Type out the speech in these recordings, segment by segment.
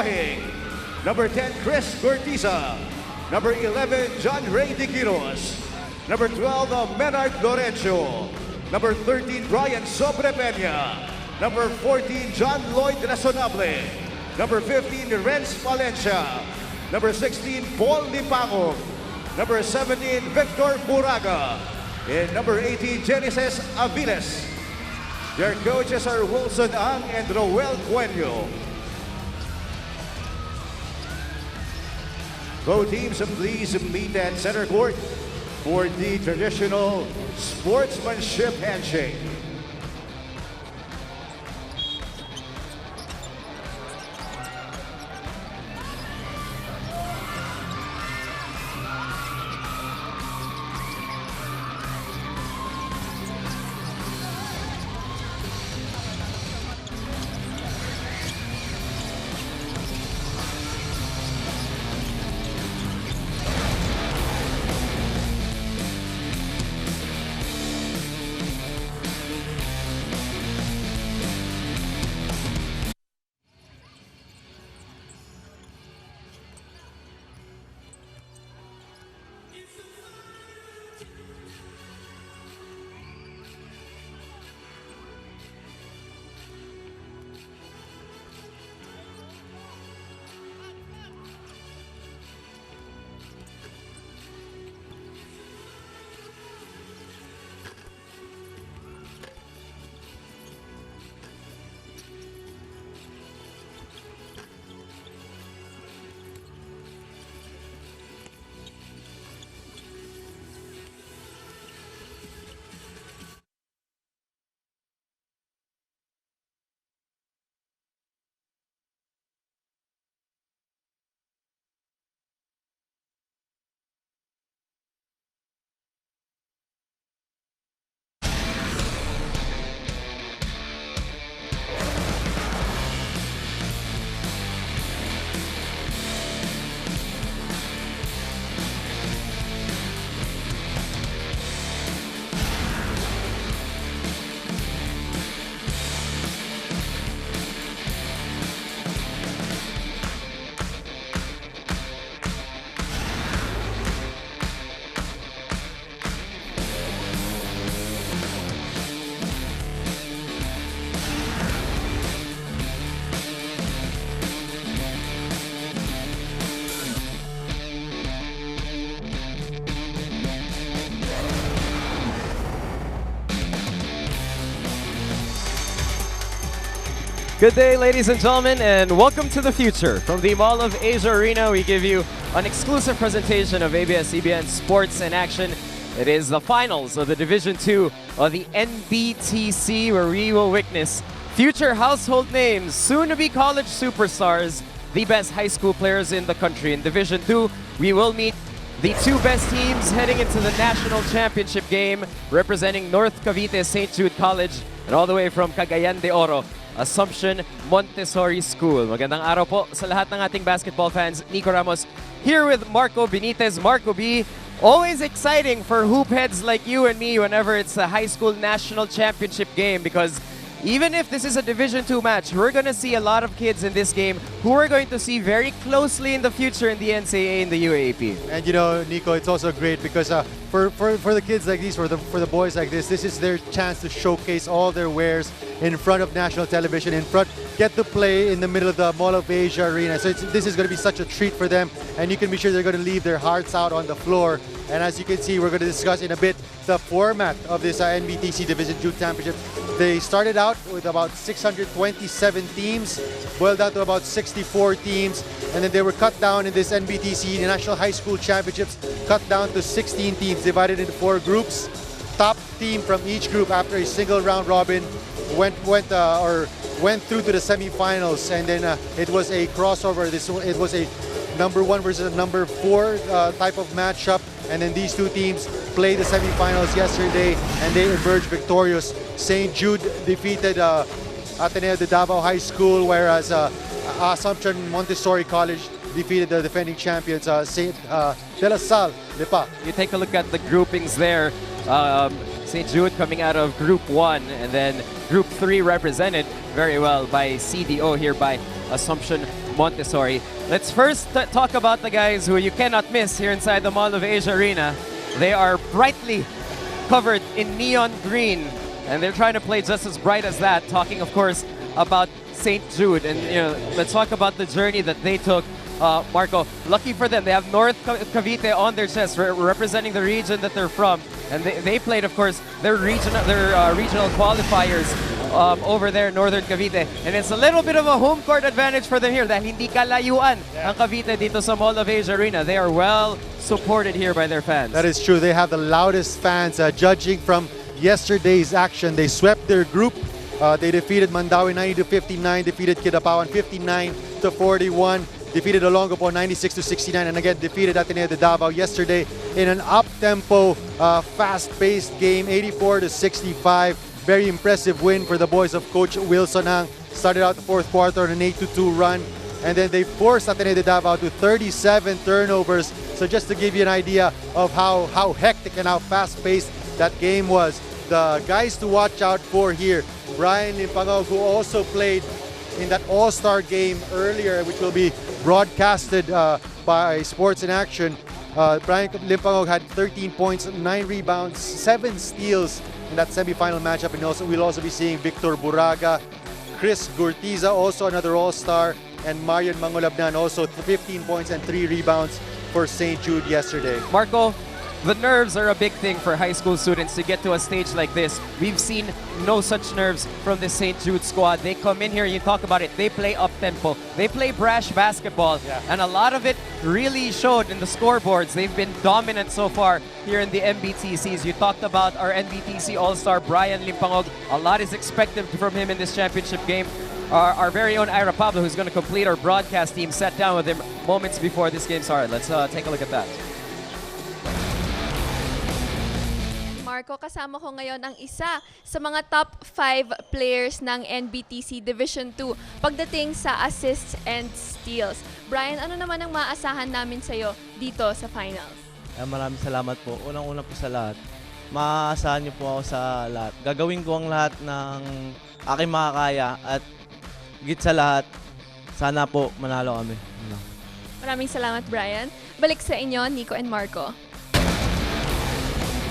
Mahing. Number 10, Chris Cortiza. Number 11, John Ray De Quiros. Number 12, Menard Lorenzo. Number 13, Brian Sobrepeña. Number 14, John Lloyd Razonable. Number 15, Renz Valencia. Number 16, Paul Limpangog. Number 17, Victor Buraga. And number 18, Genesis Aviles. Their coaches are Wilson Ang and Roel Cuenyo. Both teams please meet at center court for the traditional sportsmanship handshake. Good day, ladies and gentlemen, and welcome to the future. From the Mall of Asia Arena, we give you an exclusive presentation of ABS-CBN Sports in Action. It is the finals of the Division 2 of the NBTC, where we will witness future household names, soon-to-be college superstars, the best high school players in the country. In Division 2, we will meet the two best teams heading into the national championship game, representing North Cavite St. Jude College, and all the way from Cagayan de Oro, Assumption Montessori School. Magandang araw po sa lahat ng ating basketball fans. Nico Ramos here with Marco Benitez. Marco B, always exciting for hoop heads like you and me whenever it's a high school national championship game, because even if this is a Division 2 match, we're going to see a lot of kids in this game who we're going to see very closely in the future in the NCAA and the UAAP. And you know, Nico, it's also great because for the kids like these, for the boys like this is their chance to showcase all their wares in front of national television, get to play in the middle of the Mall of Asia Arena. So this is going to be such a treat for them, and you can be sure they're going to leave their hearts out on the floor. And as you can see, we're going to discuss in a bit the format of this NBTC Division 2 Championship. They started out with about 627 teams, boiled down to about 64 teams, and then they were cut down in this NBTC, the National High School Championships, cut down to 16 teams, divided into 4 groups. Top team from each group after a single round robin went through to the semifinals, and then it was a crossover. It was a number 1 versus a number 4 type of matchup, and then these two teams played the semifinals yesterday, and they emerged victorious. St. Jude defeated Ateneo de Davao High School, whereas Assumption Montessori College defeated the defending champions, St. De La Salle Lipa. You take a look at the groupings there. St. Jude coming out of Group 1, and then Group 3 represented very well by CDO here by Assumption Montessori. Let's first talk about the guys who you cannot miss here inside the Mall of Asia Arena. They are brightly covered in neon green, and they're trying to play just as bright as that, talking, of course, about St. Jude. And, let's talk about the journey that they took. Marco, lucky for them, they have North Cavite on their chest, representing the region that they're from. And they played, of course, their regional qualifiers over there in Northern Cavite. And it's a little bit of a home court advantage for them here dahil hindi kalayuan ang Cavite dito sa Mall of Asia Arena. They are well supported here by their fans. That is true. They have the loudest fans. Judging from yesterday's action, they swept their group. They defeated Mandawi 90-59, defeated Kidapawan 59-41. Defeated Olongapo 96-69, and again defeated Ateneo de Davao yesterday in an up-tempo, fast-paced game, 84-65. Very impressive win for the boys of Coach Wilson Ang. Started out the fourth quarter on an 8-2 run, and then they forced Ateneo de Davao to 37 turnovers. So just to give you an idea of how hectic and how fast-paced that game was. The guys to watch out for here, Brian Limpangog, who also played in that All-Star game earlier, which will be broadcasted by Sports in Action. Brian Limpangog had 13 points, 9 rebounds, 7 steals in that semifinal matchup. And also we'll also be seeing Victor Buraga, Chris Gurtiza, also another All-Star, and Marian Mangolabnan, also 15 points and 3 rebounds for St. Jude yesterday. Marco, the nerves are a big thing for high school students to get to a stage like this. We've seen no such nerves from the St. Jude squad. They come in here, you talk about it, they play up-tempo, they play brash basketball, and a lot of it really showed in the scoreboards. They've been dominant so far here in the NBTCs. You talked about our NBTC All-Star Brian Limpangog. A lot is expected from him in this championship game. Our very own Ira Pablo, who's going to complete our broadcast team, sat down with him moments before this game started. Let's take a look at that. Marco, kasama ko ngayon ang isa sa mga top 5 players ng NBTC Division 2 pagdating sa assists and steals. Brian, ano naman ang maaasahan namin sa'yo dito sa finals? Maraming salamat po. Unang-una po sa lahat, maaasahan niyo po ako sa lahat. Gagawin ko ang lahat ng aking makakaya at higit sa lahat, sana po manalo kami. Maraming salamat, Brian. Balik sa inyo, Nico and Marco.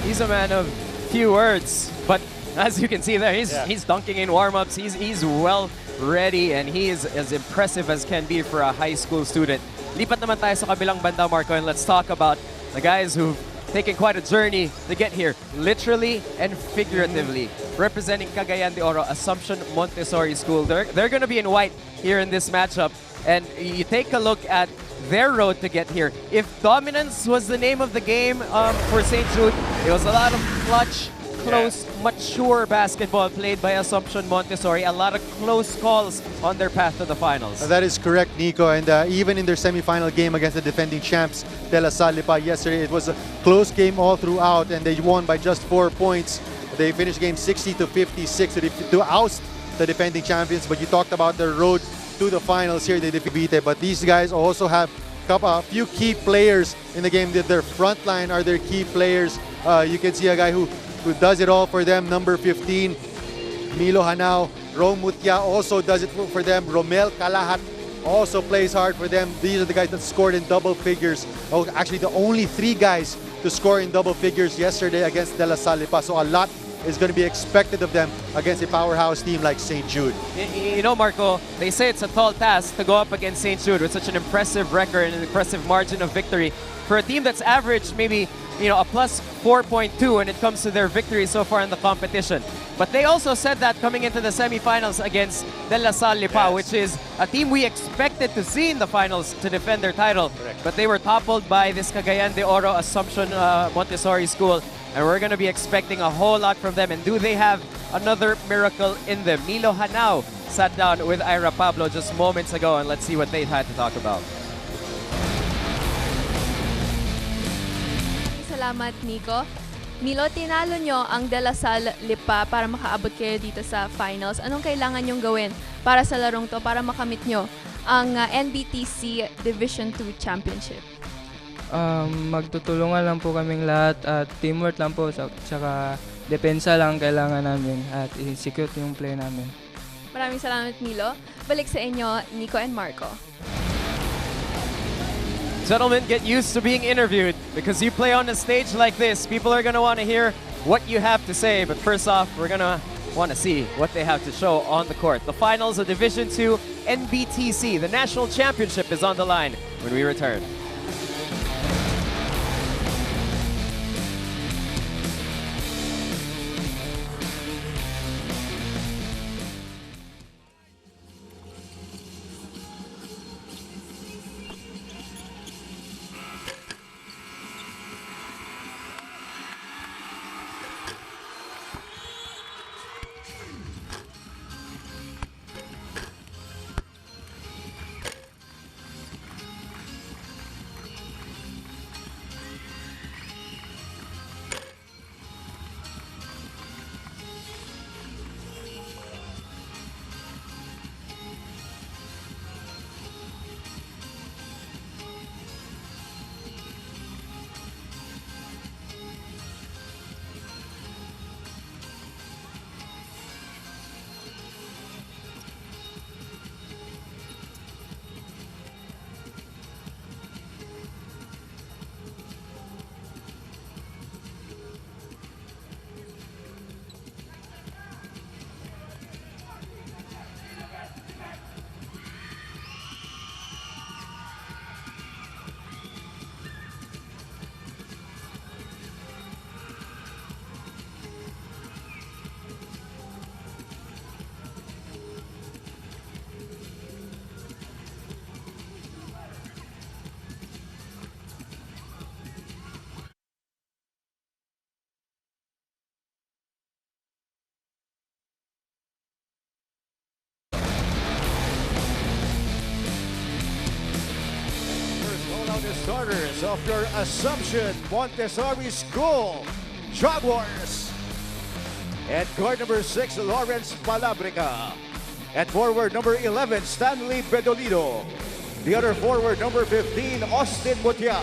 He's a man of few words, but as you can see there, he's dunking in warm-ups. He's well ready, and he is as impressive as can be for a high school student. Lipat naman tayo sa kabilang banda, Marco, and let's talk about the guys who've taken quite a journey to get here, literally and figuratively. Representing Cagayan de Oro, Assumption Montessori School. They're going to be in white here in this matchup, and you take a look at their road to get here. If dominance was the name of the game for St. Jude, it was a lot of clutch, close, mature basketball played by Assumption Montessori. A lot of close calls on their path to the finals. That is correct, Nico. And even in their semifinal game against the defending champs, De La Salle Lipa, yesterday, it was a close game all throughout, and they won by just 4 points. They finished game 60-56 to oust the defending champions. But you talked about their road to the finals here, they defeated. But these guys also have a few key players in the game. Their front line are their key players. You can see a guy who does it all for them, number 15, Milo Hanao. Rome Mutya also does it for them. Romel Kalahat also plays hard for them. These are the guys that scored in double figures. Oh, actually, the only 3 guys to score in double figures yesterday against De La Salle Lipa. So a lot is going to be expected of them against a powerhouse team like St. Jude. You know, Marco, they say it's a tall task to go up against St. Jude with such an impressive record and an impressive margin of victory. For a team that's averaged maybe, a plus 4.2 when it comes to their victory so far in the competition. But they also said that coming into the semifinals against De La Salle Lipa, which is a team we expected to see in the finals to defend their title. Correct. But they were toppled by this Cagayan de Oro Assumption Montessori School. And we're going to be expecting a whole lot from them. And do they have another miracle in them? Milo Hanao sat down with Ira Pablo just moments ago, and let's see what they had to talk about. Salamat, Nico. Milo, tinalo nyo ang De La Salle Lipa para makaabot kayo dito sa finals. Anong kailangan nyong gawin para sa larong to, para makamit nyo ang NBTC Division 2 Championship? Magtutulungan lang po kaming lahat at teamwork lang po, tsaka depensa lang kailangan namin at i-secure yung play namin. Maraming salamat, Milo. Balik sa inyo, Nico and Marco. Gentlemen, get used to being interviewed because you play on a stage like this. People are going to want to hear what you have to say. But first off, we're going to want to see what they have to show on the court. The finals of Division 2 NBTC, the national championship, is on the line when we return. The starters of your Assumption Montessori School, Jaguars. At guard number 6, Lawrence Palabrica. At forward number 11, Stanley Bedolido. The other forward number 15, Austin Mutia.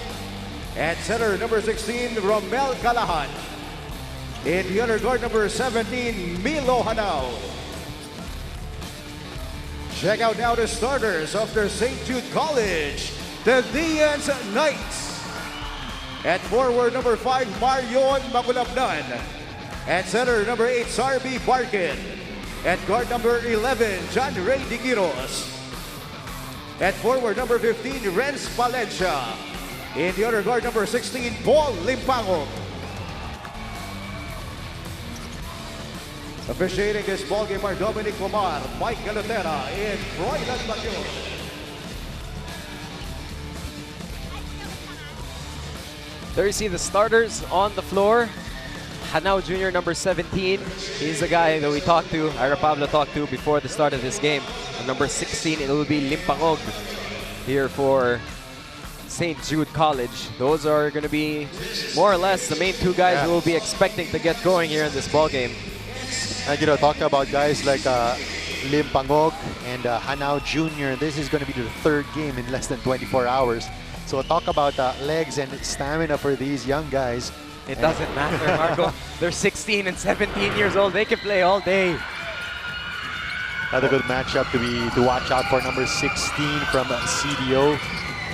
At center number 16, Romel Calahan. In the other guard number 17, Milo Hanao. Check out now the starters of their St. Jude College, the Dians Knights. At forward number 5, Marion Makulabnan. At center number 8, Sarbi Barkin. At guard number 11, John Ray Diquiros. At forward number 15, Renz Palencia. In the other guard number 16, Paul Limpango. Officiating this ballgame are Dominic Pomar, Mike Galotera, and Roy Lasbacion. There you see the starters on the floor. Hanao Jr., number 17. He's the guy that we talked to, Ira Pablo talked to before the start of this game. And number 16, it will be Limpangog here for St. Jude College. Those are going to be more or less the main two guys who will be expecting to get going here in this ball game. And talking about guys like Limpangog and Hanao Jr., this is going to be the third game in less than 24 hours. So talk about legs and stamina for these young guys. It doesn't matter, Marco. They're 16 and 17 years old. They can play all day. Another good matchup to watch out for, number 16 from CDO.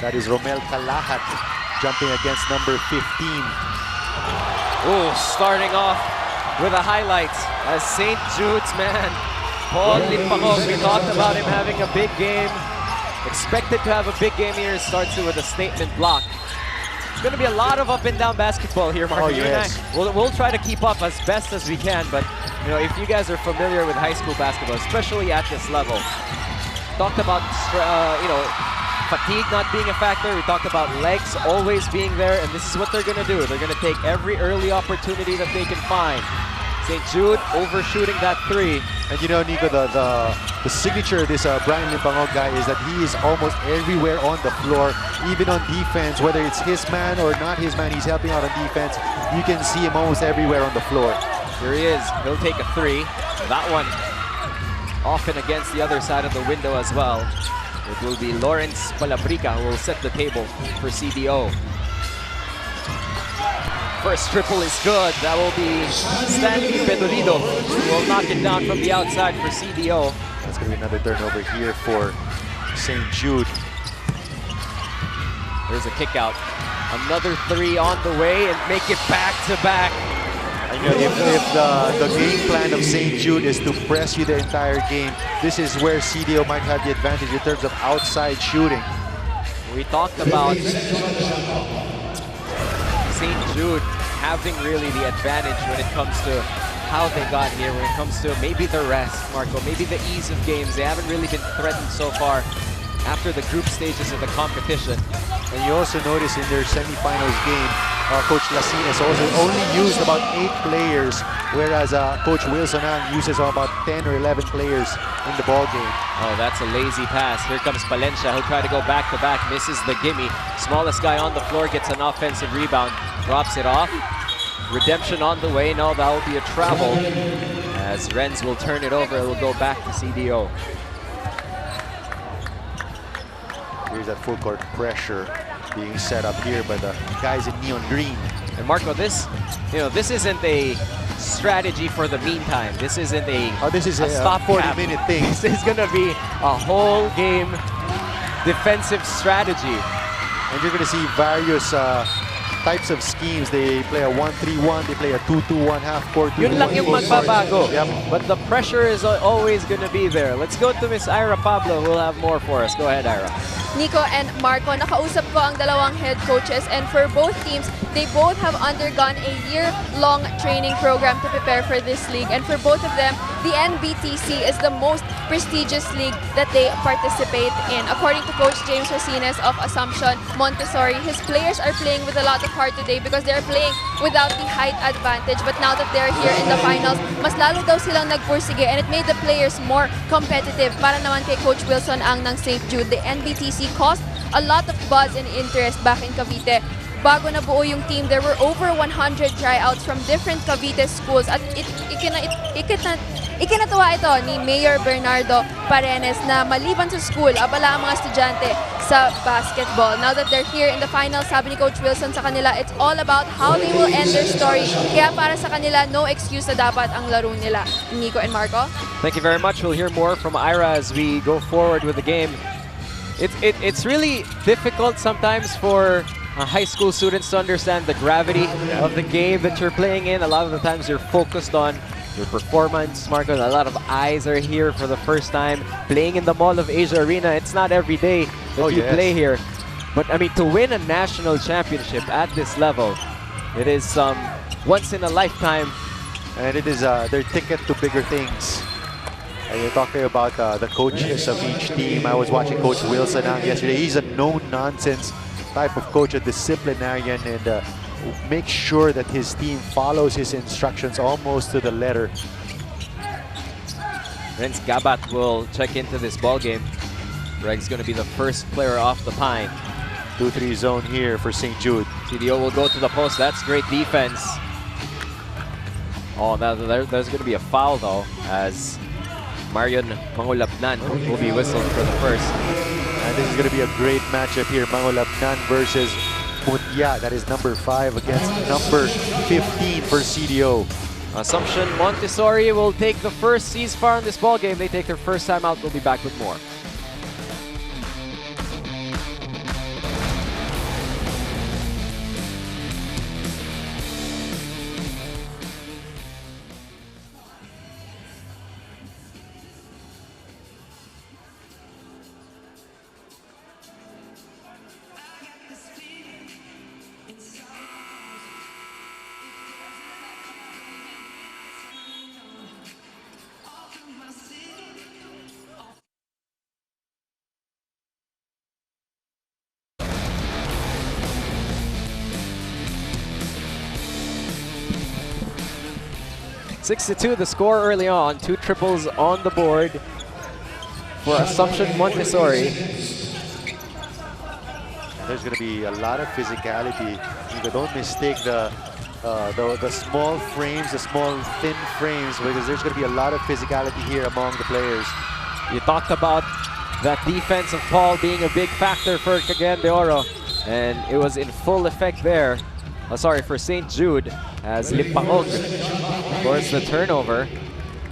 That is Romel Calahat jumping against number 15. Oh, starting off with a highlight as St. Jude's man, Paul Limpangog. We talked about him having a big game. Expected to have a big game here. Starts it with a statement block. It's going to be a lot of up and down basketball here, Marco. Oh, yes. We'll try to keep up as best as we can, but if you guys are familiar with high school basketball, especially at this level, talked about fatigue not being a factor. We talked about legs always being there, and this is what they're going to do. They're going to take every early opportunity that they can find. St. Jude overshooting that three. And Nico, the signature of this Brian Limpangog guy is that he is almost everywhere on the floor, even on defense, whether it's his man or not his man, he's helping out on defense. You can see him almost everywhere on the floor. Here he is. He'll take a three. That one often against the other side of the window as well. It will be Lawrence Palabrica who will set the table for CDO. First triple is good. That will be Stanley Bedolido who will knock it down from the outside for CDO. That's going to be another turnover here for St. Jude. There's a kick out. Another three on the way and make it back to back. And, you know, if the game plan of St. Jude is to press you the entire game, this is where CDO might have the advantage in terms of outside shooting. We talked about St. Jude having really the advantage when it comes to how they got here, when it comes to maybe the rest, Marco, maybe the ease of games. They haven't really been threatened so far after the group stages of the competition. And you also notice in their semifinals game, Coach Lasines also only used about 8 players, whereas Coach Wilson uses about 10 or 11 players in the ball game. Oh, that's a lazy pass. Here comes Palencia, who'll try to go back-to-back, misses the gimme. Smallest guy on the floor gets an offensive rebound, drops it off. Redemption on the way. No, that will be a travel, as Renz will turn it over. It will go back to CDO. Here's that full court pressure being set up here by the guys in neon green. And Marco, this isn't a strategy for the meantime. This isn't this is a stop 40-minute thing. This is gonna be a whole game defensive strategy. And you're gonna see various types of schemes. They play a 1-3-1, they play a 2-2-1, half-court. Yun lang yung magbabago. Yep. But the pressure is always gonna be there. Let's go to Miss Ira Pablo, who will have more for us. Go ahead, Ira. Nico and Marco, nakausap ko ang dalawang head coaches, and for both teams, they both have undergone a year-long training program to prepare for this league. And for both of them, the NBTC is the most prestigious league that they participate in. According to Coach James Racines of Assumption Montessori, his players are playing with a lot of heart today because they're playing without the height advantage. But now that they're here in the finals, mas lalo daw silang nagpursige, and it made the players more competitive. Para naman kay Coach Wilson ang ng St. Jude, the NBTC caused a lot of buzz and interest back in Cavite. Bago na buo yung team, there were over 100 tryouts from different Cavite schools, at ikinatuwa ito ni Mayor Bernardo Parenes na maliban sa school, abala ang mga estudyante sa basketball. Now that they're here in the finals, sabi ni Coach Wilson sa kanila, it's all about how they will end their story. Kaya para sa kanila, no excuse na dapat ang laro nila. Nico and Marco? Thank you very much. We'll hear more from Ira as we go forward with the game. It's really difficult sometimes for high school students to understand the gravity of the game that you're playing in. A lot of the times you're focused on your performance, Marco. A lot of eyes are here for the first time playing in the Mall of Asia Arena. It's not every day that you play here. But I mean, to win a national championship at this level, it is once in a lifetime. And it is their ticket to bigger things. And you're talking about the coaches of each team. I was watching Coach Wilson yesterday. He's a no-nonsense type of coach, a disciplinarian, and make sure that his team follows his instructions almost to the letter. Renz Gabat will check into this ball game. Greg's going to be the first player off the pine. 2-3 zone here for St. Jude. CDO will go to the post. That's great defense. Oh, now there's going to be a foul though, as Marion Mangulapnan will be whistled for the first. And this is going to be a great matchup here. Mangulapnan versus Mutya. That is number 5 against number 15 for CDO. Assumption Montessori will take the first ceasefire in this ball game. They take their first time out. We'll be back with more. Six to 2 the score early on. 2 triples on the board for Assumption Montessori. There's going to be a lot of physicality. Don't mistake the small frames, the small thin frames, because there's going to be a lot of physicality here among the players. You talked about that defense of Paul being a big factor for Cagayan de Oro, and it was in full effect there. For St. Jude, as Limpangog scores the turnover.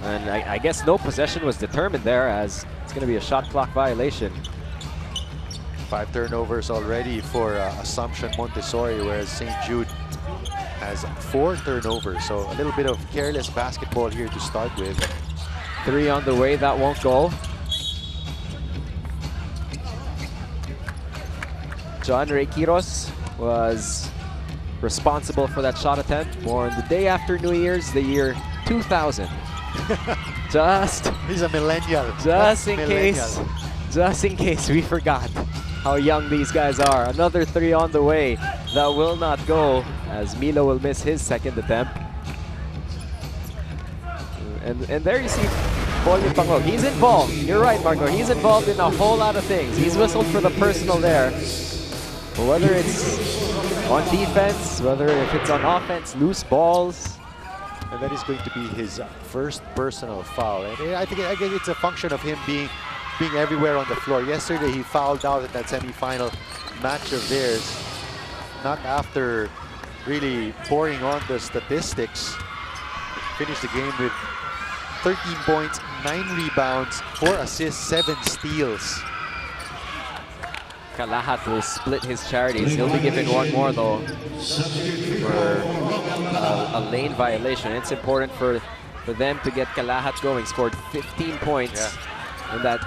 And I guess no possession was determined there, as it's going to be a shot clock violation. 5 turnovers already for Assumption Montessori, whereas St. Jude has 4 turnovers. So a little bit of careless basketball here to start with. 3 on the way, that won't go. John Ray Quiros was responsible for that shot attempt born the day after New Year's, the year 2000. He's a millennial. Just in case we forgot how young these guys are. Another 3 on the way that will not go, as Milo will miss his second attempt. And there you see Paul Limpangog. He's involved. You're right, Marco. He's involved in a whole lot of things. He's whistled for the personal there. But whether it's on defense, whether if it's on offense, loose balls. And that is going to be his first personal foul. And I think it's a function of him being everywhere on the floor. Yesterday, he fouled out in that semi-final match of theirs. Not after really pouring on the statistics. Finished the game with 13 points, 9 rebounds, 4 assists, 7 steals. Kalahat will split his charities. He'll be given one more though for a lane violation. It's important for them to get Kalahat going. Scored 15 points in that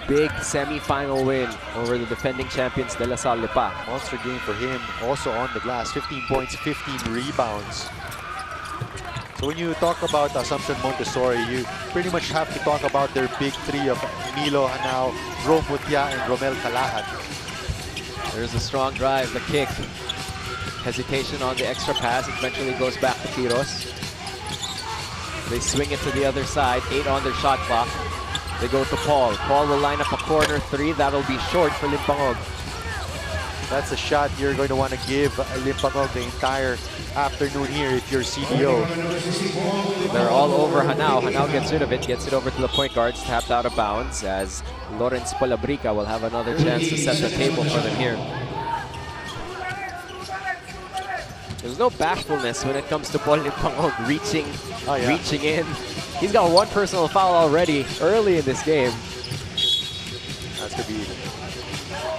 big semi-final win over the defending champions De La Salle Lipa. Monster game for him, also on the glass. 15 points, 15 rebounds. So when you talk about Assumption Montessori, you pretty much have to talk about their big 3 of Milo Hanao, Rome Mutia, and Romel Kalahat. There's a strong drive, the kick. Hesitation on the extra pass, eventually goes back to Quiros. They swing it to the other side, 8 on their shot clock. They go to Paul. Paul will line up a corner 3, that'll be short for Limpangog. That's a shot you're going to want to give Limpangog the entire afternoon here if you're CDO. They're all over Hanao. Hanao gets rid of it, gets it over to the point guards, tapped out of bounds as Lawrence Palabrica will have another chance to set the table for them here. There's no bashfulness when it comes to Paul Limpangog reaching in. He's got 1 personal foul already early in this game. That's going to be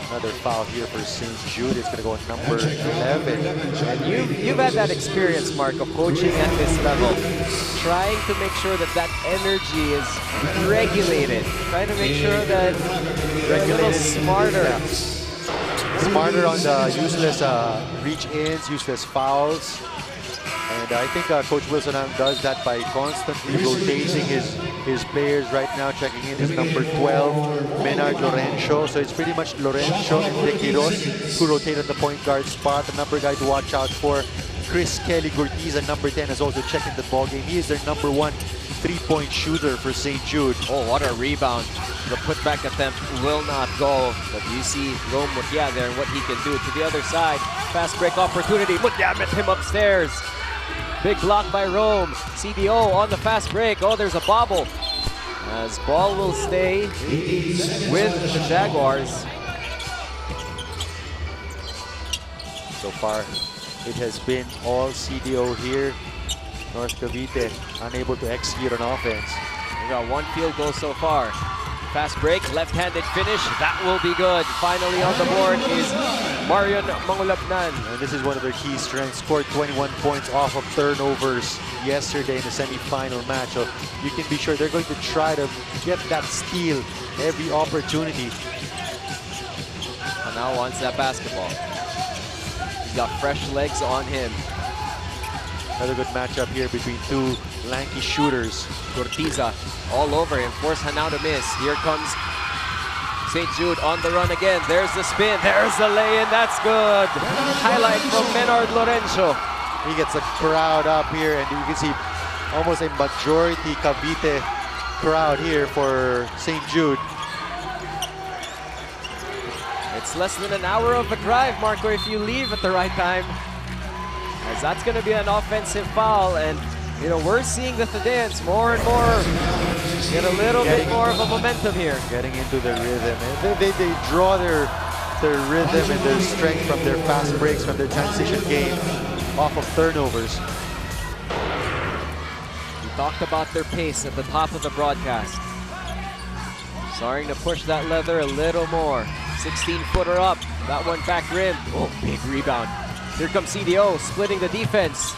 another foul here for St. Jude. It's going to go on number 11. And you've had that experience, Mark, of coaching at this level, trying to make sure that that energy is regulated, trying to make sure that you're a little smarter. Smarter on the useless reach-ins, useless fouls. And I think Coach Wilson does that by constantly rotating his players. Right now, checking in is number 12, Menard Lorenzo. So it's pretty much Lorenzo and De Quiros who rotate at the point guard spot. The number guy to watch out for, Chris Kelly Gurtiza, number 10, has also checked in the ball game. He is their number 1 3-point shooter for St. Jude. Oh, what a rebound. The putback attempt will not go. But you see Rome Mutia there and what he can do. To the other side, fast break opportunity. Mutia met him upstairs. Big block by Rome. CDO on the fast break. Oh, there's a bobble. As ball will stay with the Jaguars. So far, it has been all CDO here. North Cavite unable to execute on offense. We got 1 field goal so far. Fast break, left-handed finish. That will be good. Finally on the board is Marion Mangulapnan. And this is one of their key strengths. Scored 21 points off of turnovers yesterday in the semi-final match. So you can be sure they're going to try to get that steal every opportunity. And now wants that basketball. He's got fresh legs on him. Another good matchup here between 2 lanky shooters. Gurtiza all over him, force Hanao to miss. Here comes St. Jude on the run again. There's the spin, there's the lay-in, that's good. Highlight from Menard Lorenzo. He gets a crowd up here, and you can see almost a majority Cavite crowd here for St. Jude. It's less than an hour of a drive, Marco, if you leave at the right time. As that's going to be an offensive foul, and you know, we're seeing the Tadeans more and more get a little bit more of a momentum here. Getting into their rhythm. And they draw their rhythm and their strength from their fast breaks, from their transition game, off of turnovers. We talked about their pace at the top of the broadcast. Starting to push that leather a little more. 16-footer up. That one back rim. Oh, big rebound. Here comes CDO splitting the defense.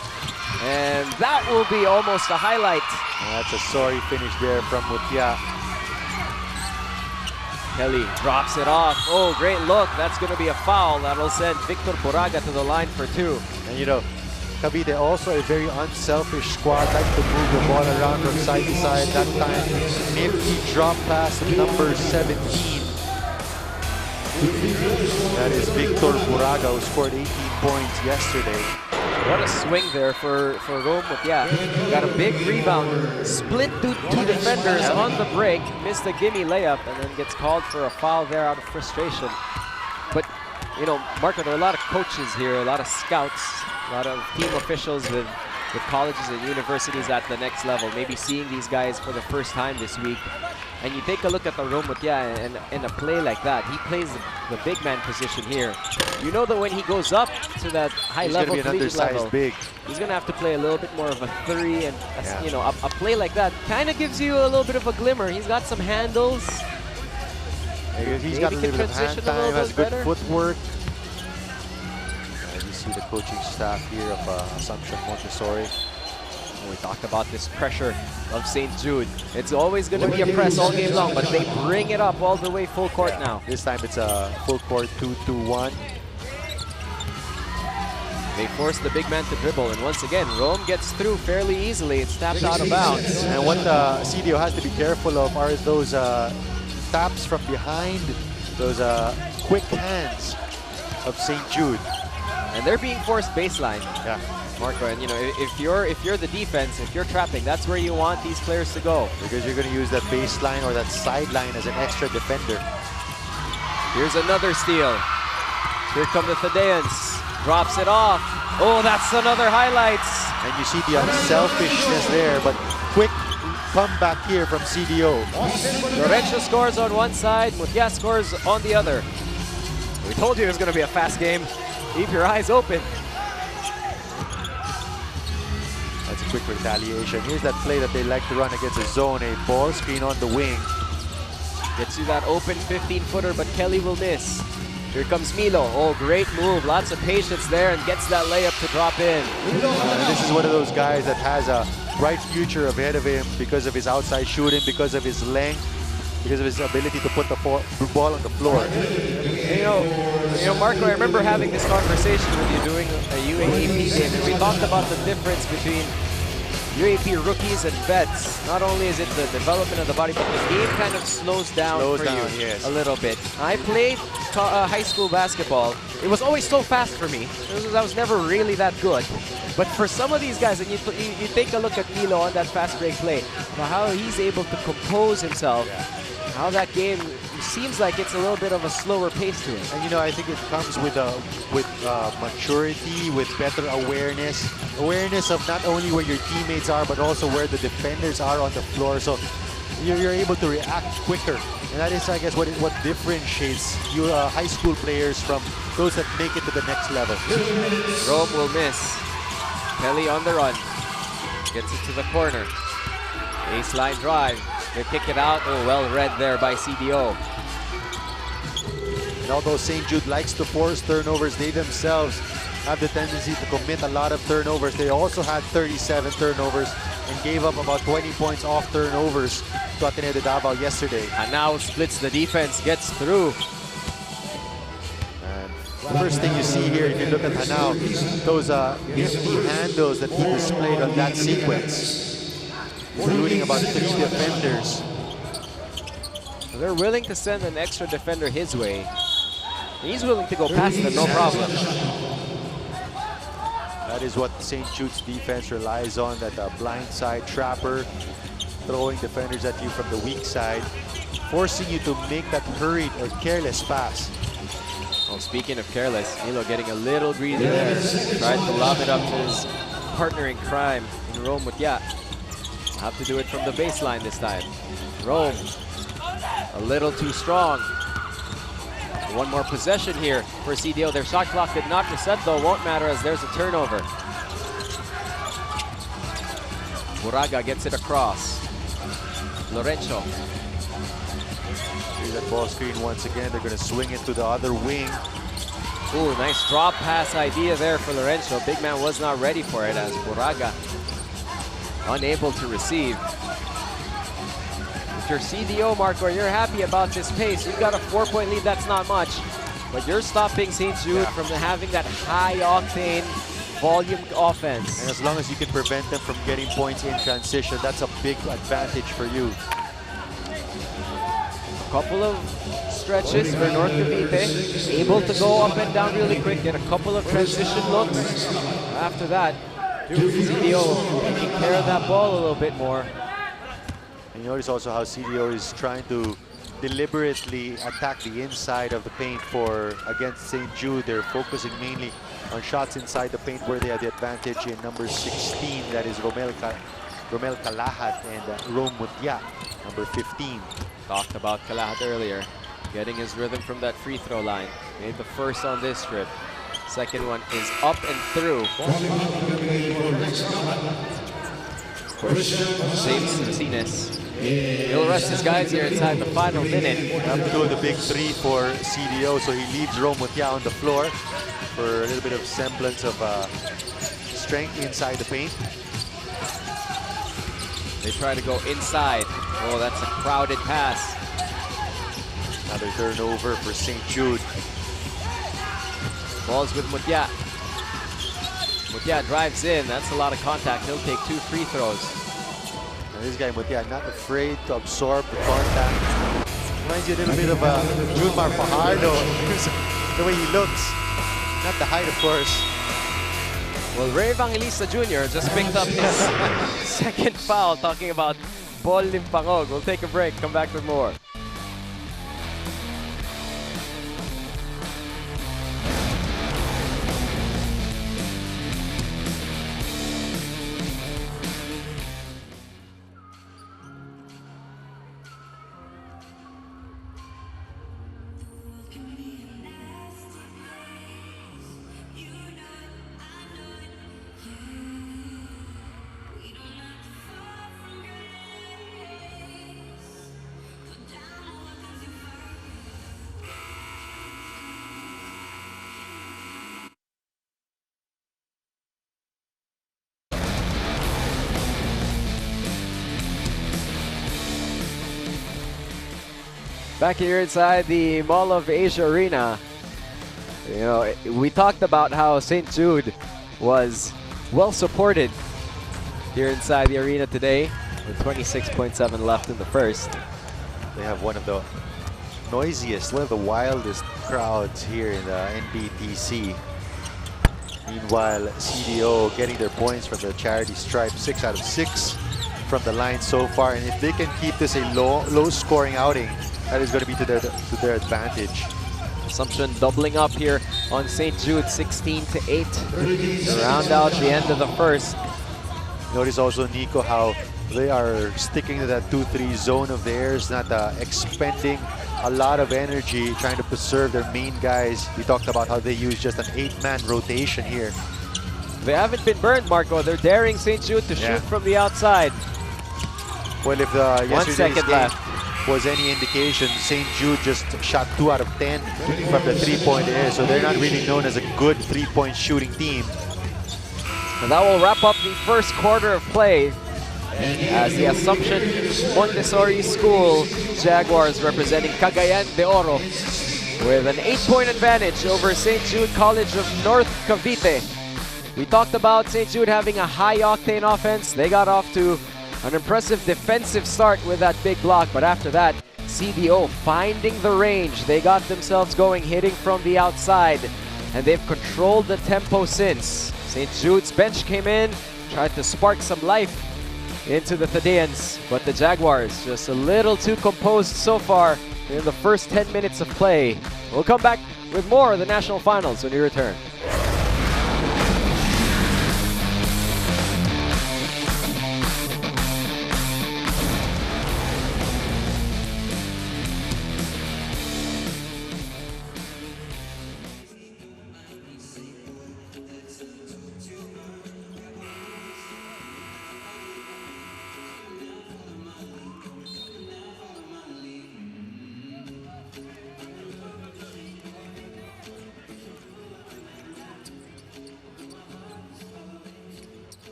And that will be almost a highlight. That's a sorry finish there from Mutya. Kelly drops it off. Oh, great look. That's going to be a foul. That'll send Victor Buraga to the line for 2. And you know, Cavite also a very unselfish squad, like to move the ball around from side to side. That time, nifty drop pass to number 17. That is Victor Buraga, who scored 18 points yesterday. What a swing there for Rome. Yeah, got a big rebound. Split two defenders on the break. Missed a gimme layup and then gets called for a foul there out of frustration. But, you know, Marco, there are a lot of coaches here, a lot of scouts, a lot of team officials with colleges and universities at the next level. Maybe seeing these guys for the first time this week. And you take a look at the Rome and in a play like that, he plays the big man position here. You know that when he goes up to that high level, collegiate level, big. He's going to have to play a little bit more of a 3, and you know, a play like that kind of gives you a little bit of a glimmer. He's got some handles. He's got a little bit of hand time, has good footwork. You see the coaching staff here of Assumption Montessori. We talked about this pressure of St. Jude. It's always going to be a press all game long, but they bring it up all the way full court now. This time it's a full court 2-2-1. They force the big man to dribble, and once again, Rome gets through fairly easily. It's tapped out of bounds. And what CDO has to be careful of are those taps from behind, those quick hands of St. Jude. And they're being forced baseline. Yeah. Marco, and you know, if you're the defense, if you're trapping, that's where you want these players to go. Because you're going to use that baseline or that sideline as an extra defender. Here's another steal. Here come the Thaddeans. Drops it off. Oh, that's another highlights. And you see the unselfishness there, but quick comeback here from CDO. Lorenzo scores on one side, Mutya scores on the other. We told you it was going to be a fast game. Keep your eyes open. That's a quick retaliation. Here's that play that they like to run against a zone, a ball screen on the wing. Gets you that open 15-footer, but Kelly will miss. Here comes Milo. Oh, great move. Lots of patience there and gets that layup to drop in. This is one of those guys that has a bright future ahead of him because of his outside shooting, because of his length, because of his ability to put the ball on the floor. You know, Marco, I remember having this conversation with you doing a UAAP game, and we talked about the difference between UAP rookies and vets. Not only is it the development of the body, but the game kind of slows down a little bit. I played high school basketball. It was always so fast for me. I was never really that good. But for some of these guys, and you take a look at Milo on that fast break play, how he's able to compose himself, how that game seems like it's a little bit of a slower pace to it. And you know, I think it comes with maturity, with better awareness of not only where your teammates are, but also where the defenders are on the floor. So you're able to react quicker, and that is, I guess, what differentiates you high school players from those that make it to the next level. Rome will miss. Kelly on the run, gets it to the corner. Baseline drive. They kick it out. Oh, well read there by CDO. And although St. Jude likes to force turnovers, they themselves have the tendency to commit a lot of turnovers. They also had 37 turnovers and gave up about 20 points off turnovers to Ateneo de Davao yesterday. And now splits the defense, gets through. And the first thing you see here, if you look at Hanao, those nifty handles that he displayed on that sequence, including about 3 defenders. They're willing to send an extra defender his way. He's willing to go past them, no problem. That is what St. Jude's defense relies on, that blind side trapper, throwing defenders at you from the weak side, forcing you to make that hurried or careless pass. Well, speaking of careless, Milo getting a little greedy there. Tried to lob it up to his partner in crime in Rome with Have to do it from the baseline this time. Rome, a little too strong. One more possession here for CDO. Their shot clock did not reset though, won't matter as there's a turnover. Buraga gets it across. Lorenzo. See that ball screen once again. They're going to swing it to the other wing. Ooh, nice drop pass idea there for Lorenzo. Big man was not ready for it as Buraga unable to receive. If you're CDO, Marco, you're happy about this pace. You've got a 4-point lead, that's not much. But you're stopping St. Jude from having that high-octane volume offense. And as long as you can prevent them from getting points in transition, that's a big advantage for you. A couple of stretches for North Cavite, able to go up and down really quick, get a couple of transition looks. After that, CDO taking care of that ball a little bit more. And you notice also how CDO is trying to deliberately attack the inside of the paint against St. Jude. They're focusing mainly on shots inside the paint where they have the advantage in number 16, that is Romel Calahat, and Rome Mutya, number 15. Talked about Calahat earlier, getting his rhythm from that free throw line. Made the first on this trip. Second one is up and through. James Martinez. He'll rest his guys here inside the final minute. Up to the big three for CDO, so he leaves Rome Mutya on the floor for a little bit of semblance of strength inside the paint. They try to go inside. Oh, that's a crowded pass. Another turnover for St. Jude. Ball's with Mutya. Mutya drives in. That's a lot of contact. He'll take 2 free throws. And this guy Mutya not afraid to absorb the contact. Reminds you a little bit of Jude Fajardo. The way he looks. Not the height, of course. Well, Ray Evangelista Jr. just picked up his second foul, talking about Ball Limpangog. We'll take a break, come back with more. Back here inside the Mall of Asia Arena, you know, we talked about how St. Jude was well supported here inside the arena today with 26.7 left in the first. They have one of the noisiest, one of the wildest crowds here in the NBTC. Meanwhile, CDO getting their points from the charity stripe, 6 out of 6 from the line so far. And if they can keep this a low-scoring outing, that is going to be to their advantage. Assumption doubling up here on St. Jude, 16-8 to round out the end of the first. Notice also, Nico, how they are sticking to that 2-3 zone of theirs, not expending a lot of energy trying to preserve their main guys. We talked about how they use just an 8-man rotation here. They haven't been burned, Marco. They're daring St. Jude to shoot from the outside. Well, if yesterday's game was any indication, St. Jude just shot 2 out of 10 from the three-point area, so they're not really known as a good three-point shooting team. And that will wrap up the first quarter of play as the Assumption Montessori School Jaguars representing Cagayan de Oro with an 8-point advantage over St. Jude College of North Cavite. We talked about St. Jude having a high-octane offense. They got off to an impressive defensive start with that big block, but after that, CDO finding the range. They got themselves going, hitting from the outside, and they've controlled the tempo since. St. Jude's bench came in, tried to spark some life into the Thaddeans, but the Jaguars just a little too composed so far in the first 10 minutes of play. We'll come back with more of the national finals when we return.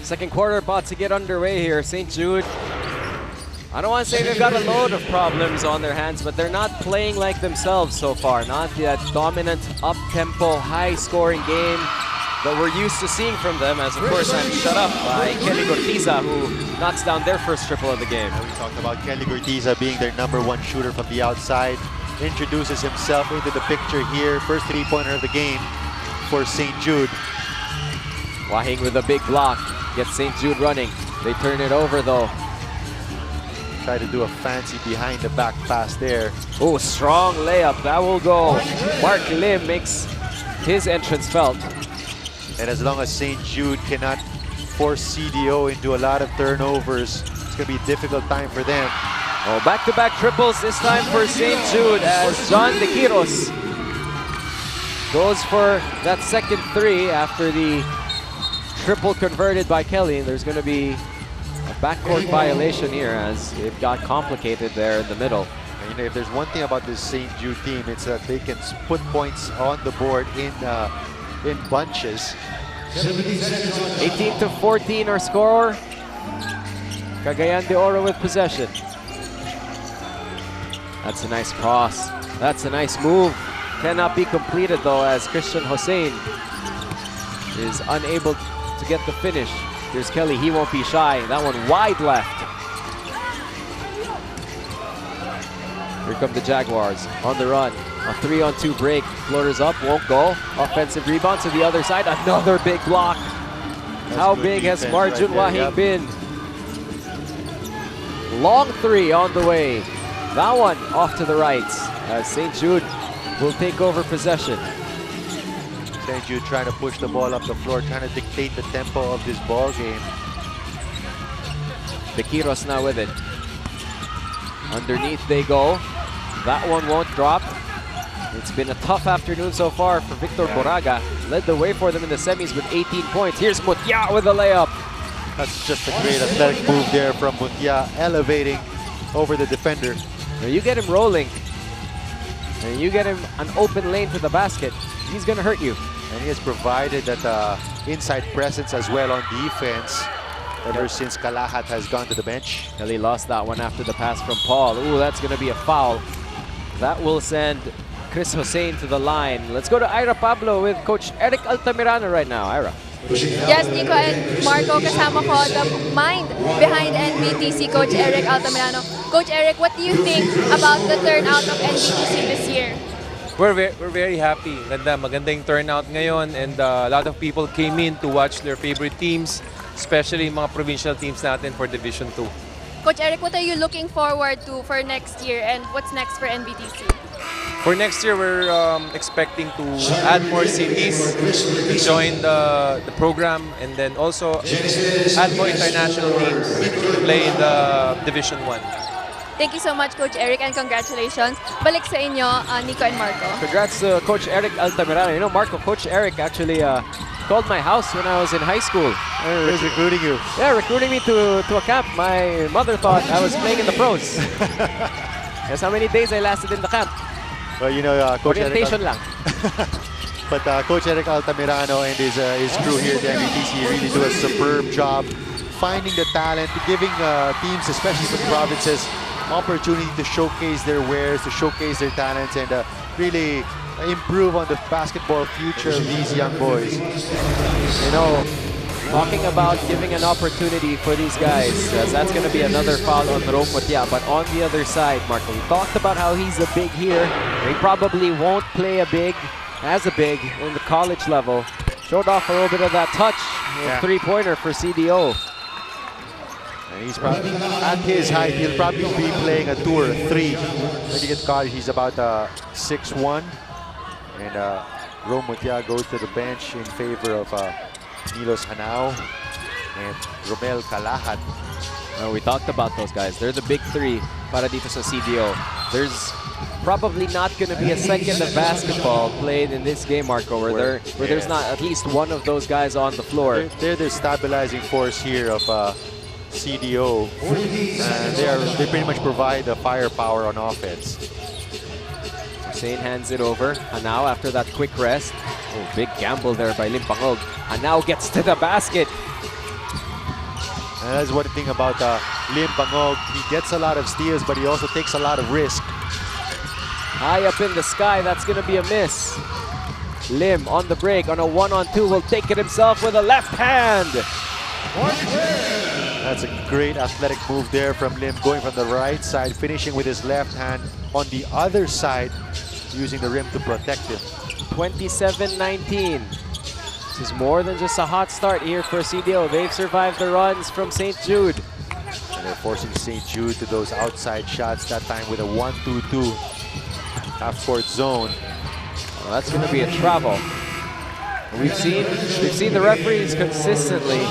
Second quarter about to get underway here. St. Jude, I don't want to say they've got a load of problems on their hands, but they're not playing like themselves so far. Not that dominant, up-tempo, high-scoring game that we're used to seeing from them, as of course I'm shut up by Kelly Gortiza, who knocks down their first triple of the game. We talked about Kelly Gortiza being their #1 shooter from the outside. Introduces himself into the picture here. First three-pointer of the game for St. Jude. Wahing with a big block. Gets St. Jude running. They turn it over though. Try to do a fancy behind the back pass there. Oh, strong layup. That will go. Mark Lim makes his entrance felt. And as long as St. Jude cannot force CDO into a lot of turnovers, it's going to be a difficult time for them. Oh, back-to-back triples this time for St. Jude as John De Quiros goes for that second three after the triple converted by Kelly. There's going to be a backcourt violation here as it got complicated there in the middle. And, you know, if there's one thing about this St. Jude team, it's that they can put points on the board in bunches. 18-14 our score. Cagayan de Oro with possession. That's a nice cross. That's a nice move. Cannot be completed though as Christian Hossein is unable to get the finish. Here's Kelly, he won't be shy. That one wide left. Here come the Jaguars on the run. A 3-on-2 break. Floaters up, won't go. Offensive rebound to the other side. Another big block. How big has Marjun Wahing been? Long three on the way. That one off to the right as St. Jude will take over possession. St. Jude trying to push the ball up the floor, trying to dictate the tempo of this ball game. De Quiros now with it. Underneath they go. That one won't drop. It's been a tough afternoon so far for Victor Boraga. Led the way for them in the semis with 18 points. Here's Mutya with the layup. That's just a great athletic move there from Mutya, elevating over the defender. Now you get him rolling, and you get him an open lane to the basket, he's gonna hurt you. And he has provided that inside presence as well on defense ever since Kalahat has gone to the bench. Kelly lost that one after the pass from Paul. Ooh, that's gonna be a foul. That will send Chris Hossein to the line. Let's go to Ira Pablo with Coach Eric Altamirano right now. Ira. Yes, Nico and Marco, kasama ko the mind behind NBTC, Coach Eric Altamirano. Coach Eric, what do you think about the turnout of NBTC this year? We're very happy. Maganda yung turnout ngayon, and a lot of people came in to watch their favorite teams, especially mga provincial teams natin for Division 2. Coach Eric, what are you looking forward to for next year, and what's next for NBTC? For next year, we're expecting to add more cities to join the program, and then also add more international teams to play in the Division 1. Thank you so much, Coach Eric, and congratulations. Balik sa inyo, Nico and Marco. Congrats to Coach Eric Altamirano. You know, Marco, Coach Eric actually called my house when I was in high school. He was recruiting you. Yeah, recruiting me to a camp. My mother thought I was playing in the pros. That's how many days I lasted in the camp. Well, you know, Coach Eric, Orientation lang. but Coach Eric Altamirano and his crew here at the NBTC really do a superb job finding the talent, giving teams, especially from provinces, opportunity to showcase their wares, to showcase their talents, and really improve on the basketball future of these young boys. You know, talking about giving an opportunity for these guys, as that's going to be another foul on Rome Mutya. But on the other side, Marco, we talked about how he's a big here. He probably won't play as a big in the college level. Showed off a little bit of that touch. Three-pointer for CDO. And he's probably, at his height, he'll probably be playing a 2 or a 3. When you get college, he's about 6'1". And Rome Mutya goes to the bench in favor of Milos Hanao and Romel Kalahat. We talked about those guys. They're the big three para dito sa CDO. There's probably not going to be a second of basketball played in this game, Marco, where there's not at least one of those guys on the floor. They're the stabilizing force here of CDO. And they pretty much provide the firepower on offense. Hussein hands it over. Hanao after that quick rest. Oh, big gamble there by Limpangog. Hanao gets to the basket. And that's one thing about Lim Pangog. He gets a lot of steals, but he also takes a lot of risk. High up in the sky, that's going to be a miss. Lim on the break, on a 1-on-2, will take it himself with a left hand. That's a great athletic move there from Lim, going from the right side, finishing with his left hand on the other side, using the rim to protect him. 27-19. This is more than just a hot start here for CDO. They've survived the runs from St. Jude. And they're forcing St. Jude to those outside shots, that time with a 1-2-2 half-court zone. Well, that's going to be a travel. We've seen the referees consistently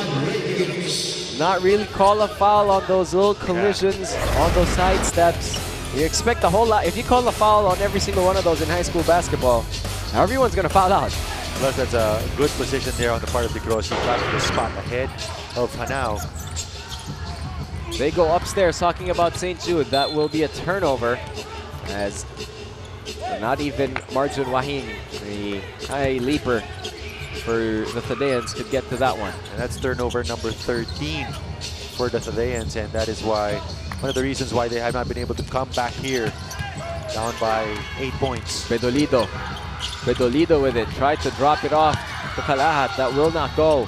not really call a foul on those little collisions, on those side steps. You expect a whole lot. If you call a foul on every single one of those in high school basketball, everyone's going to foul out. Plus, that's a good position there on the part of the Gross. He got the spot ahead of Hanao. They go upstairs talking about St. Jude. That will be a turnover, as not even Marjun Wahing, the high leaper for the Thadeans, could get to that one. And that's turnover number 13 for the Thadeans, and that is why one of the reasons why they have not been able to come back here down by 8 points. Bedolido with it, tried to drop it off to Kalahat. That will not go.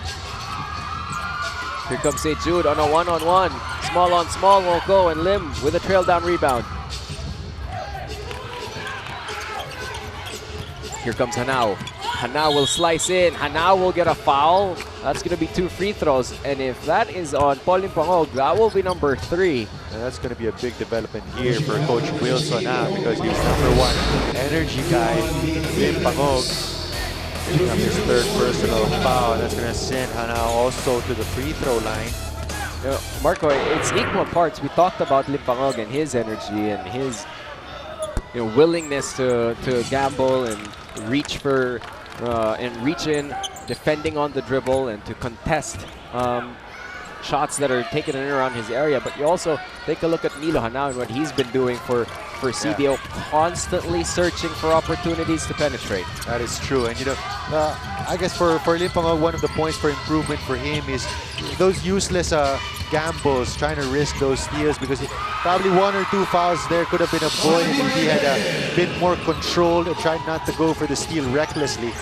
Here comes St. Jude on a 1-on-1. Small on small won't go, and Lim with a trail down rebound. Here comes Hanao. Hanao will slice in. Hanao will get a foul. That's going to be 2 free throws. And if that is on Paul Limpangog, that will be number 3. And that's going to be a big development here for Coach Wilson because he's #1 energy guy, Limpangog. Picking up his 3rd personal foul. That's going to send Hanao also to the free throw line. You know, Marco, it's equal parts. We talked about Limpangog and his energy and his willingness to gamble and reach for and reach in, defending on the dribble, and to contest shots that are taken in and around his area. But you also take a look at Milo Hanao and what he's been doing for CDO, constantly searching for opportunities to penetrate. That is true. And I guess for Limpangog, one of the points for improvement for him is those useless gambles, trying to risk those steals, because probably 1 or 2 fouls there could have been avoided if he had a bit more control and tried not to go for the steal recklessly.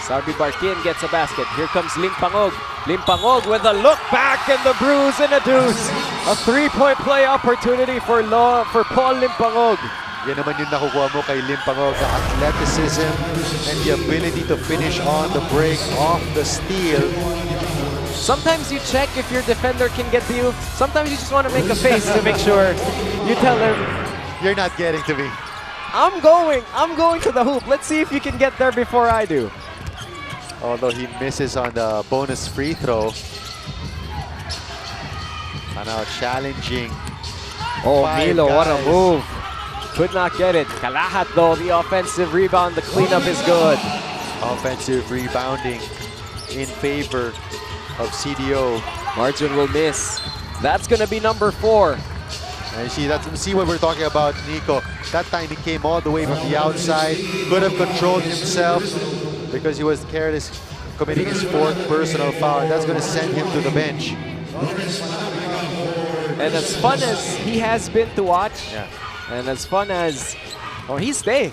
Sarbi Barkin gets a basket. Here comes Limpangog. Limpangog with a look back and the bruise and a deuce. A 3-point play opportunity for Paul Limpangog. Yan naman yung nakukuha mo kay Limpangog, the athleticism and the ability to finish on the break off the steal. Sometimes you check if your defender can get to you. Sometimes you just want to make a face to make sure. You tell him, you're not getting to me. I'm going to the hoop. Let's see if you can get there before I do. Although he misses on the bonus free throw. And now challenging. Oh, Milo, what a move. Could not get it. Kalahat though, the offensive rebound, the cleanup is good. Offensive rebounding in favor of CDO. Margin will miss. That's going to be number 4. And see what we're talking about, Nico. That time he came all the way from the outside. Could have controlled himself because he was careless, committing his 4th personal foul. That's going to send him to the bench. And as fun as he has been to watch, and as fun as... Oh, he's staying.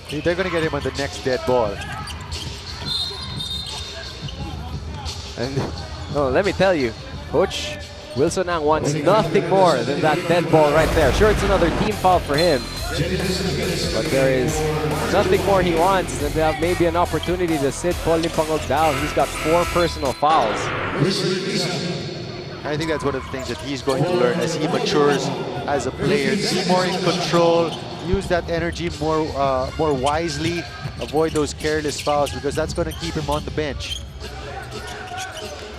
They're going to get him on the next dead ball. And let me tell you, Coach Wilson Ang wants nothing more than that dead ball right there. Sure, it's another team foul for him, but there is nothing more he wants than to have maybe an opportunity to sit Paul Limpangog down. He's got 4 personal fouls. I think that's one of the things that he's going to learn as he matures as a player. Be more in control, use that energy more wisely, avoid those careless fouls, because that's going to keep him on the bench.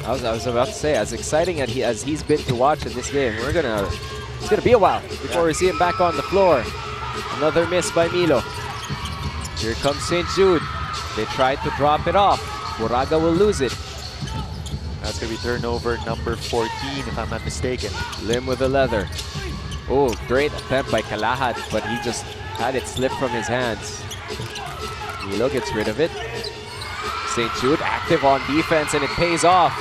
I was about to say, as exciting as he's been to watch in this game, it's gonna be a while before we see him back on the floor. Another miss by Milo. Here comes St. Jude. They tried to drop it off. Buraga will lose it. That's gonna be turnover number 14, if I'm not mistaken. Lim with the leather. Oh, great attempt by Kalahat, but he just had it slip from his hands. Milo gets rid of it. St. Jude active on defense, and it pays off.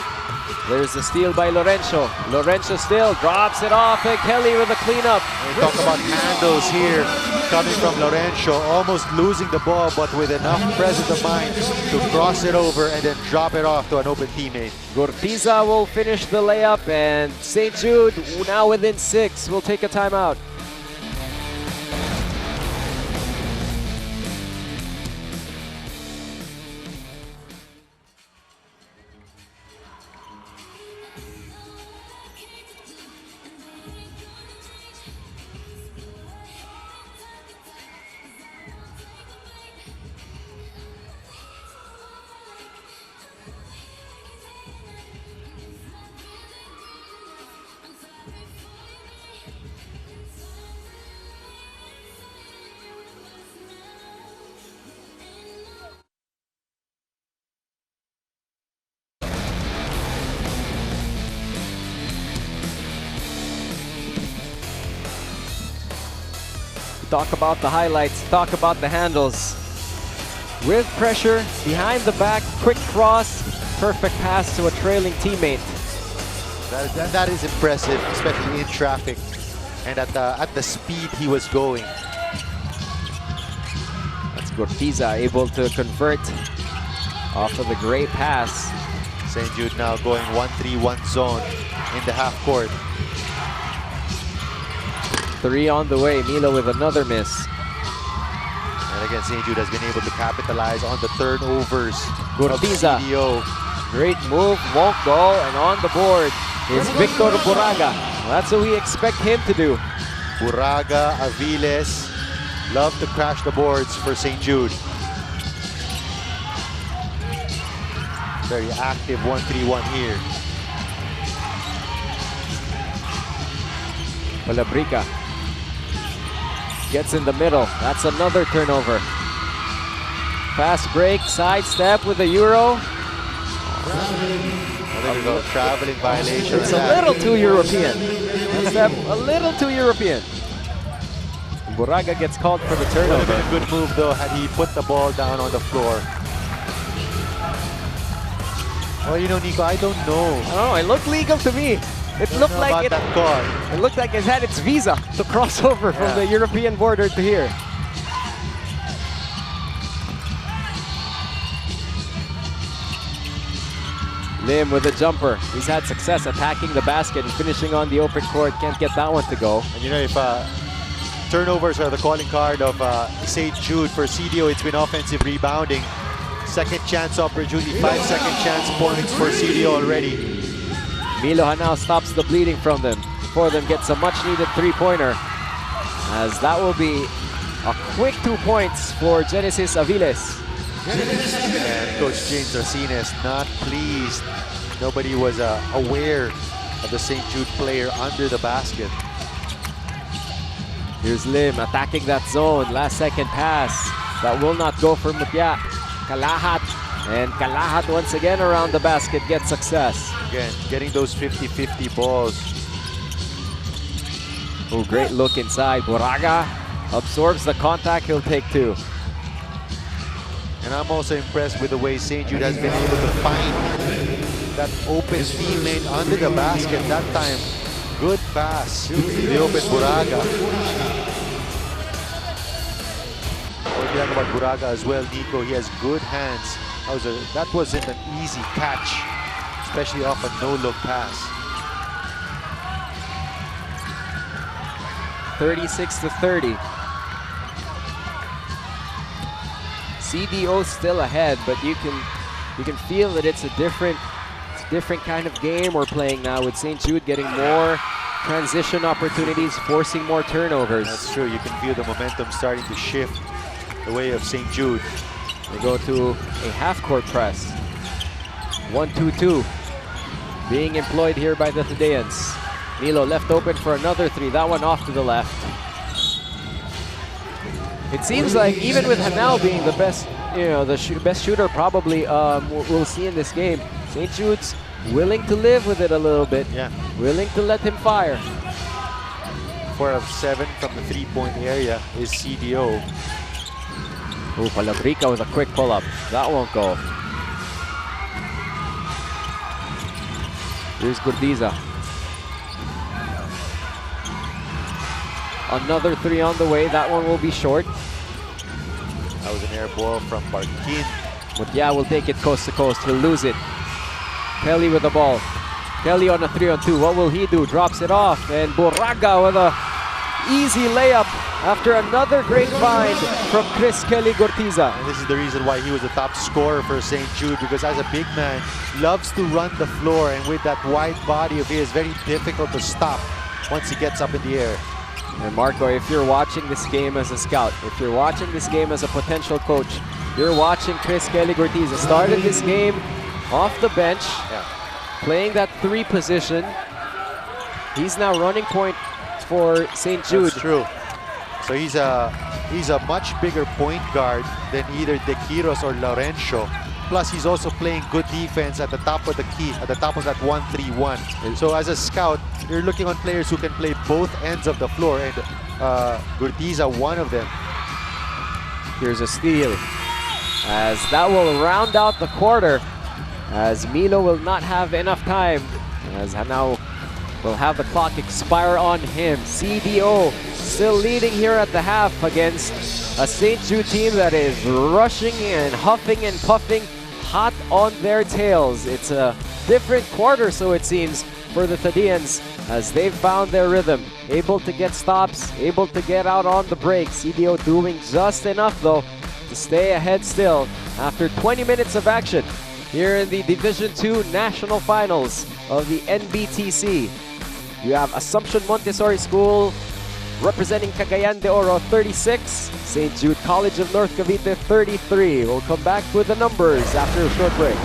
There's the steal by Lorenzo. Lorenzo still drops it off, and Kelly with a cleanup. We talk about handles here coming from Lorenzo, almost losing the ball, but with enough presence of mind to cross it over and then drop it off to an open teammate. Gortiza will finish the layup, and St. Jude now within 6 will take a timeout. Talk about the highlights, talk about the handles. With pressure, behind the back, quick cross, perfect pass to a trailing teammate. That is impressive, especially in traffic and at the speed he was going. That's Gortiza able to convert off of the great pass. St. Jude now going 1-3-1 zone in the half court. 3 on the way, Milo with another miss. And again, St. Jude has been able to capitalize on the turnovers. Gortiza. CDO. Great move, won't go, and on the board is Victor Buraga. That's what we expect him to do. Buraga, Aviles, love to crash the boards for St. Jude. Very active 1-3-1 here. Palabrica gets in the middle. That's another turnover. Fast break, sidestep with the Euro. A traveling violation. It's a little too European. Step a little too European. Buraga gets called for the Would have turnover. been a good move though had he put the ball down on the floor. Well, you know, Nico, I don't know. I don't know, it looked legal to me. It looked like that call. it looked like it had its visa to cross over from the European border to here. Lim with a jumper. He's had success attacking the basket and finishing on the open court. Can't get that one to go. And you know, if turnovers are the calling card of St. Jude, for CDO, it's been offensive rebounding. Second chance opportunity, 5 second chance points for CDO already. Milo now stops the bleeding from them. Before them gets a much-needed three-pointer, as that will be a quick 2 points for Genesis Aviles. And Coach James Racines not pleased. Nobody was aware of the St. Jude player under the basket. Here's Lim attacking that zone. Last second pass. That will not go for Mutya. Kalahat. And Kalahat once again around the basket gets success. Again, getting those 50-50 balls. Oh, great look inside. Buraga absorbs the contact. He'll take 2. And I'm also impressed with the way St. Jude has been able to find that open teammate under the basket. That time, good pass to the open Buraga. What do you think about Buraga as well, Nico? He has good hands. That wasn't an easy catch, especially off a no-look pass. 36-30. CDO still ahead, but you can feel that it's a different kind of game we're playing now, with St. Jude getting more transition opportunities, forcing more turnovers. That's true. You can feel the momentum starting to shift the way of St. Jude. They go to a half-court press. 1-2-2 being employed here by the Thudeans. Milo left open for another 3. That one off to the left. It seems like even with Hanao being the best, best shooter probably we'll see in this game, St. Jude's willing to live with it a little bit. Yeah. Willing to let him fire. 4 of 7 from the three-point area is CDO. Oh, Palabrica with a quick pull-up. That won't go. Here's Gurdiza. Another three on the way. That one will be short. That was an air ball from Barkin. Mutya will take it coast to coast. He'll lose it. Kelly with the ball. Kelly on a 3-on-2. What will he do? Drops it off. And Buraga with a easy layup after another great find from Chris Kelly Gurtiza. And this is the reason why he was the top scorer for St. Jude, because as a big man, loves to run the floor, and with that wide body of his, very difficult to stop once he gets up in the air. And Marco, if you're watching this game as a scout, if you're watching this game as a potential coach, you're watching Chris Kelly Gurtiza. Started this game off the bench, playing that 3 position. He's now running point for St. Jude. That's true. So he's a much bigger point guard than either De Quiros or Laurencio. Plus, he's also playing good defense at the top of the key, at the top of that 1-3-1. So as a scout, you're looking on players who can play both ends of the floor, and Gurtiza, one of them. Here's a steal, as that will round out the quarter, as Milo will not have enough time, as now will have the clock expire on him. CDO still leading here at the half against a St. Jude team that is rushing and huffing and puffing, hot on their tails. It's a different quarter, so it seems, for the Tadeans, as they've found their rhythm. Able to get stops, able to get out on the break. CDO doing just enough, though, to stay ahead still after 20 minutes of action here in the Division II National Finals of the NBTC. You have Assumption Montessori School representing Cagayan de Oro 36, St. Jude College of North Cavite 33. We'll come back with the numbers after a short break.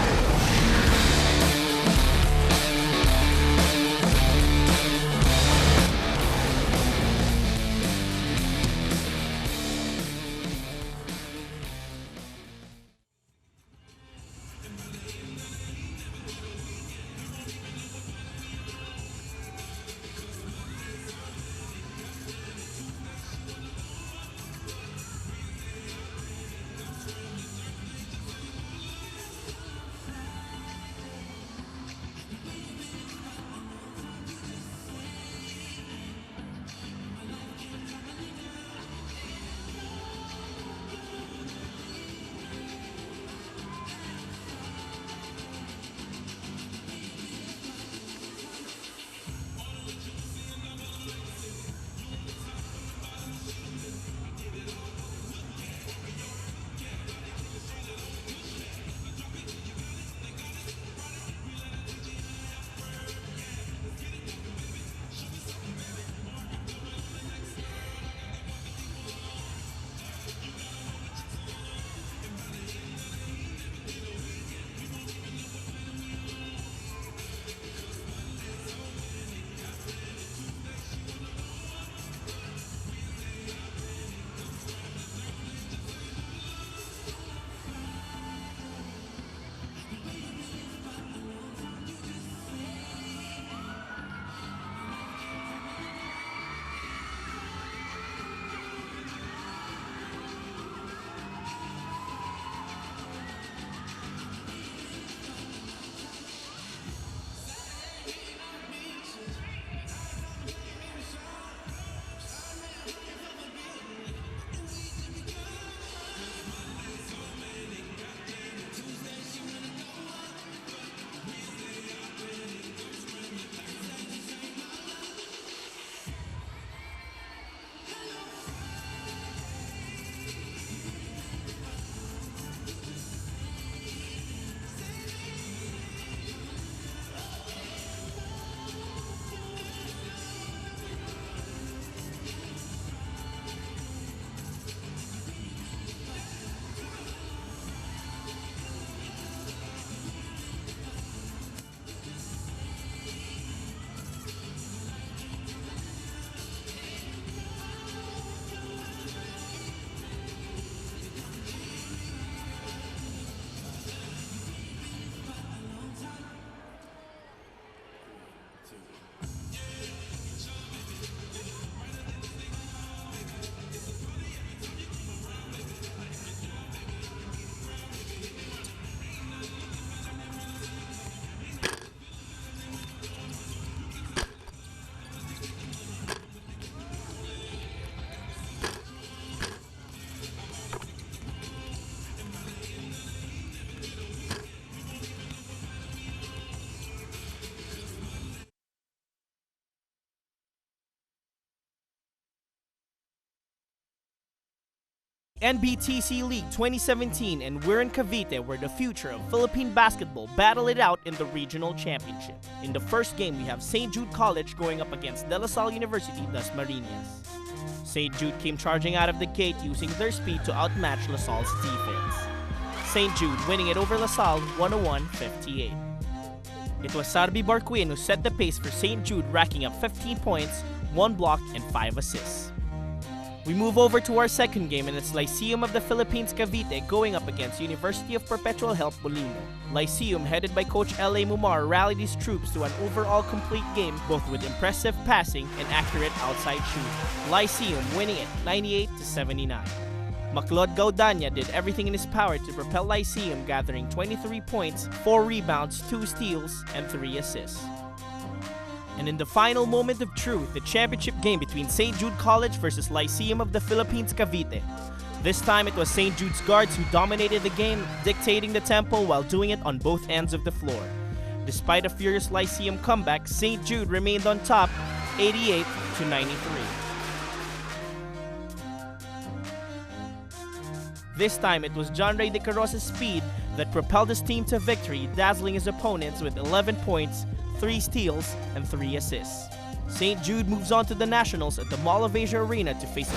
NBTC League 2017 and we're in Cavite where the future of Philippine basketball battle it out in the regional championship. In the first game, we have St. Jude College going up against De La Salle University Dasmariñas. St. Jude came charging out of the gate using their speed to outmatch La Salle's defense. St. Jude winning it over La Salle 101-58. It was Sarbi Barquin who set the pace for St. Jude, racking up 15 points, 1 block, and 5 assists. We move over to our second game, and it's Lyceum of the Philippines Cavite going up against University of Perpetual Help Molino. Lyceum, headed by Coach L.A. Mumar, rallied his troops to an overall complete game, both with impressive passing and accurate outside shooting. Lyceum winning it 98-79. Maclod Gaudania did everything in his power to propel Lyceum, gathering 23 points, 4 rebounds, 2 steals, and 3 assists. And in the final moment of truth, the championship game between St. Jude College versus Lyceum of the Philippines Cavite. This time it was St. Jude's guards who dominated the game, dictating the tempo while doing it on both ends of the floor. Despite a furious Lyceum comeback, St. Jude remained on top 88-93. This time it was John Ray De Caros's speed that propelled his team to victory, dazzling his opponents with 11 points, 3 steals, and 3 assists. St. Jude moves on to the Nationals at the Mall of Asia Arena to face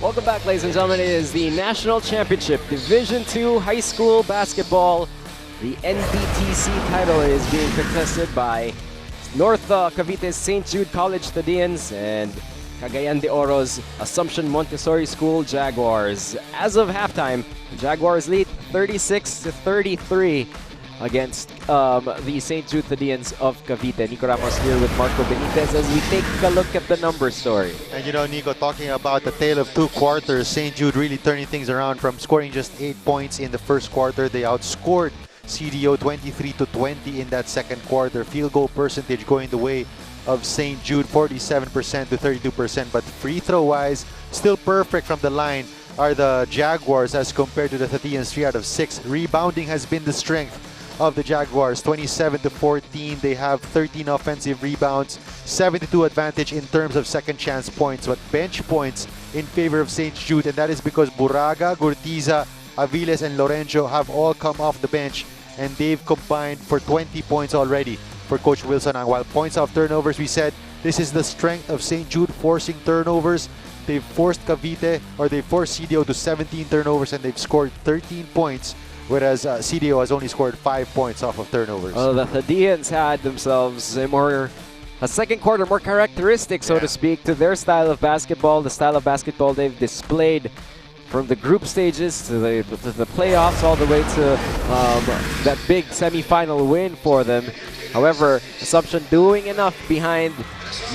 Welcome back, ladies and gentlemen. It is the National Championship Division II High School Basketball. The NBTC title is being contested by North Cavite's St. Jude College Tadians and Cagayan de Oro's Assumption Montessori School Jaguars. As of halftime, the Jaguars lead 36-33 against the St. Jude Tadians of Cavite. Nico Ramos here with Marco Benitez as we take a look at the numbers story. And you know, Nico, talking about the tale of 2 quarters, St. Jude really turning things around from scoring just 8 points in the first quarter. They outscored CDO 23-20 in that second quarter. Field goal percentage going the way of St. Jude, 47% to 32%. But free throw wise, still perfect from the line are the Jaguars as compared to the Thaddeans, 3 out of 6. Rebounding has been the strength of the Jaguars, 27 to 14. They have 13 offensive rebounds, 72 advantage in terms of second chance points, but bench points in favor of St. Jude, and that is because Buraga, Gurtiza, Aviles, and Lorenzo have all come off the bench, and they've combined for 20 points already for Coach Wilson. And while points off turnovers, we said this is the strength of St. Jude, forcing turnovers. They've forced Cavite, or they forced CDO to 17 turnovers, and they've scored 13 points, whereas CDO has only scored 5 points off of turnovers. Well, the Thaddeans had themselves a second quarter more characteristic, so to speak, to their style of basketball, the style of basketball they've displayed from the group stages to the playoffs, all the way to that big semifinal win for them. However, Assumption doing enough behind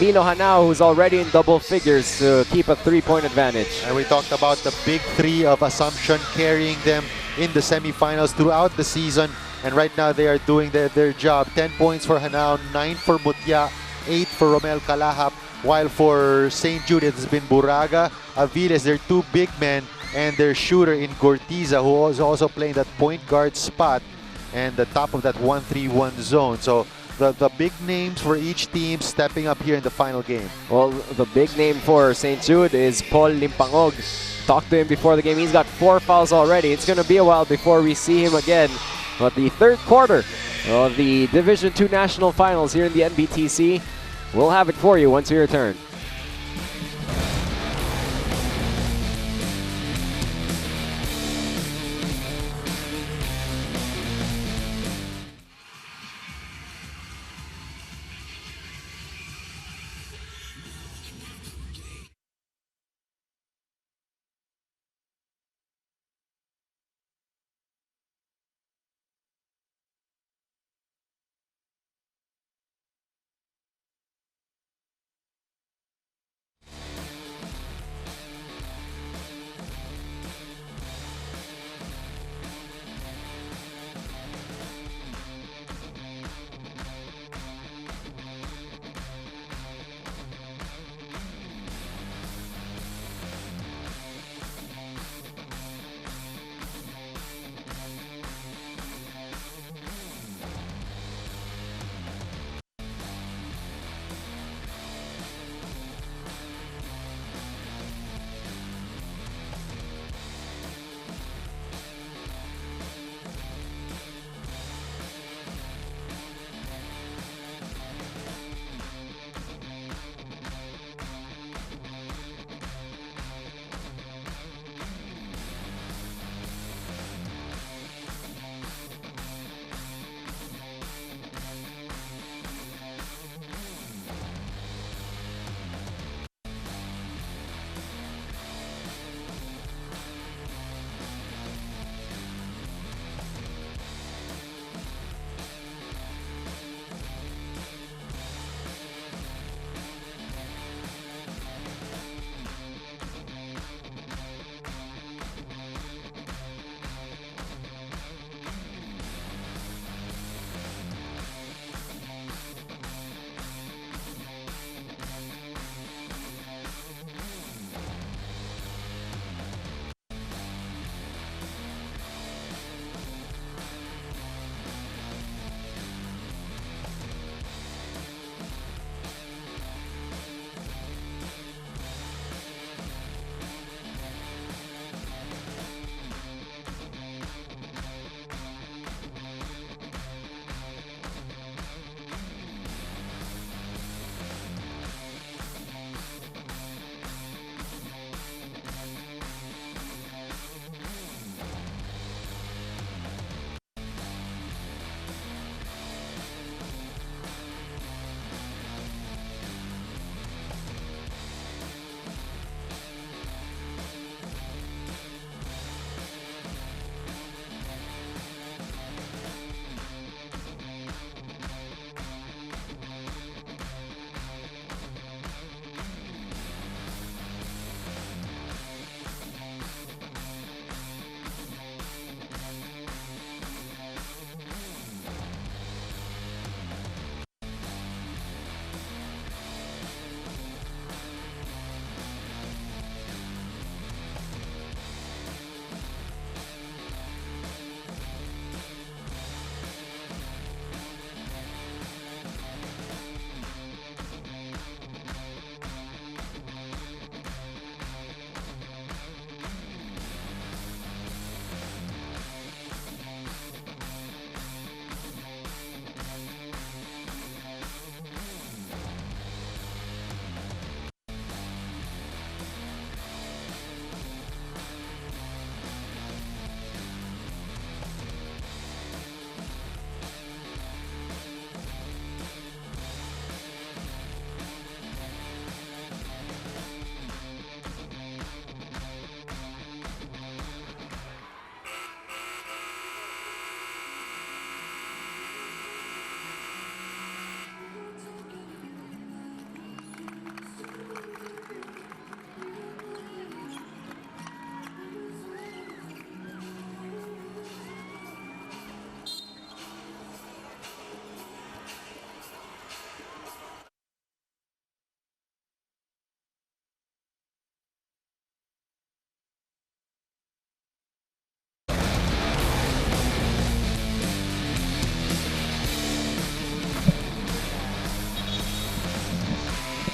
Milo Hanao, who's already in double figures, to keep a 3-point advantage. And we talked about the big three of Assumption carrying them in the semifinals throughout the season. And right now they are doing their job. 10 points for Hanao, 9 for Mutya, 8 for Romel Kalahap. While for St. Jude, it has been Buraga, Aviles, their two big men, and their shooter in Gortiza, who is also playing that point guard spot and the top of that 1-3-1 zone. So the big names for each team stepping up here in the final game. Well, the big name for St. Jude is Paul Limpangog. Talked to him before the game. He's got 4 fouls already. It's going to be a while before we see him again. But the third quarter of the Division II National Finals here in the NBTC, we'll have it for you once we return.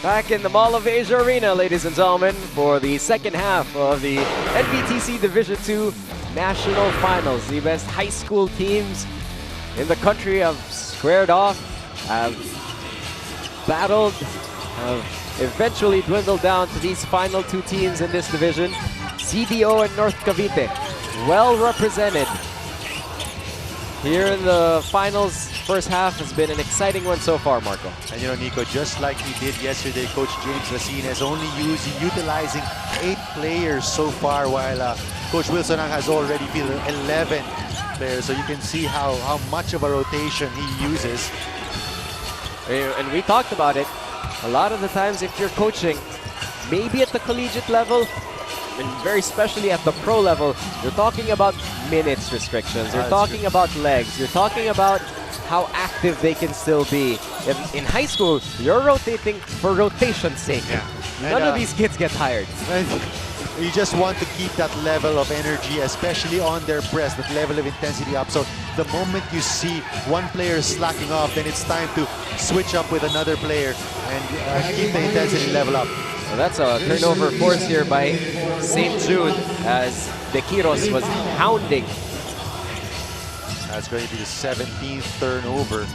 Back in the Mall of Asia Arena, ladies and gentlemen, for the second half of the NBTC Division II National Finals. The best high school teams in the country have squared off, have battled, have eventually dwindled down to these final two teams in this division. CDO and North Cavite, well represented. Here in the finals, first half has been an exciting one so far, Marco. And you know, Nico, just like he did yesterday, Coach James Racine is only utilizing 8 players so far, while Coach Wilson has already fielded 11 players. So you can see how much of a rotation he uses. And we talked about it. A lot of the times, if you're coaching, maybe at the collegiate level, and very especially at the pro level, you're talking about minutes restrictions. You're talking about legs. You're talking about how active they can still be. In high school, you're rotating for rotation's sake. Yeah. None of these kids get tired. You just want to keep that level of energy, especially on their press, that level of intensity up. So the moment you see one player slacking off, then it's time to switch up with another player and keep the intensity level up. Well, that's a turnover forced here by St. Jude as De Quiros was hounding. That's going to be the 17th turnover.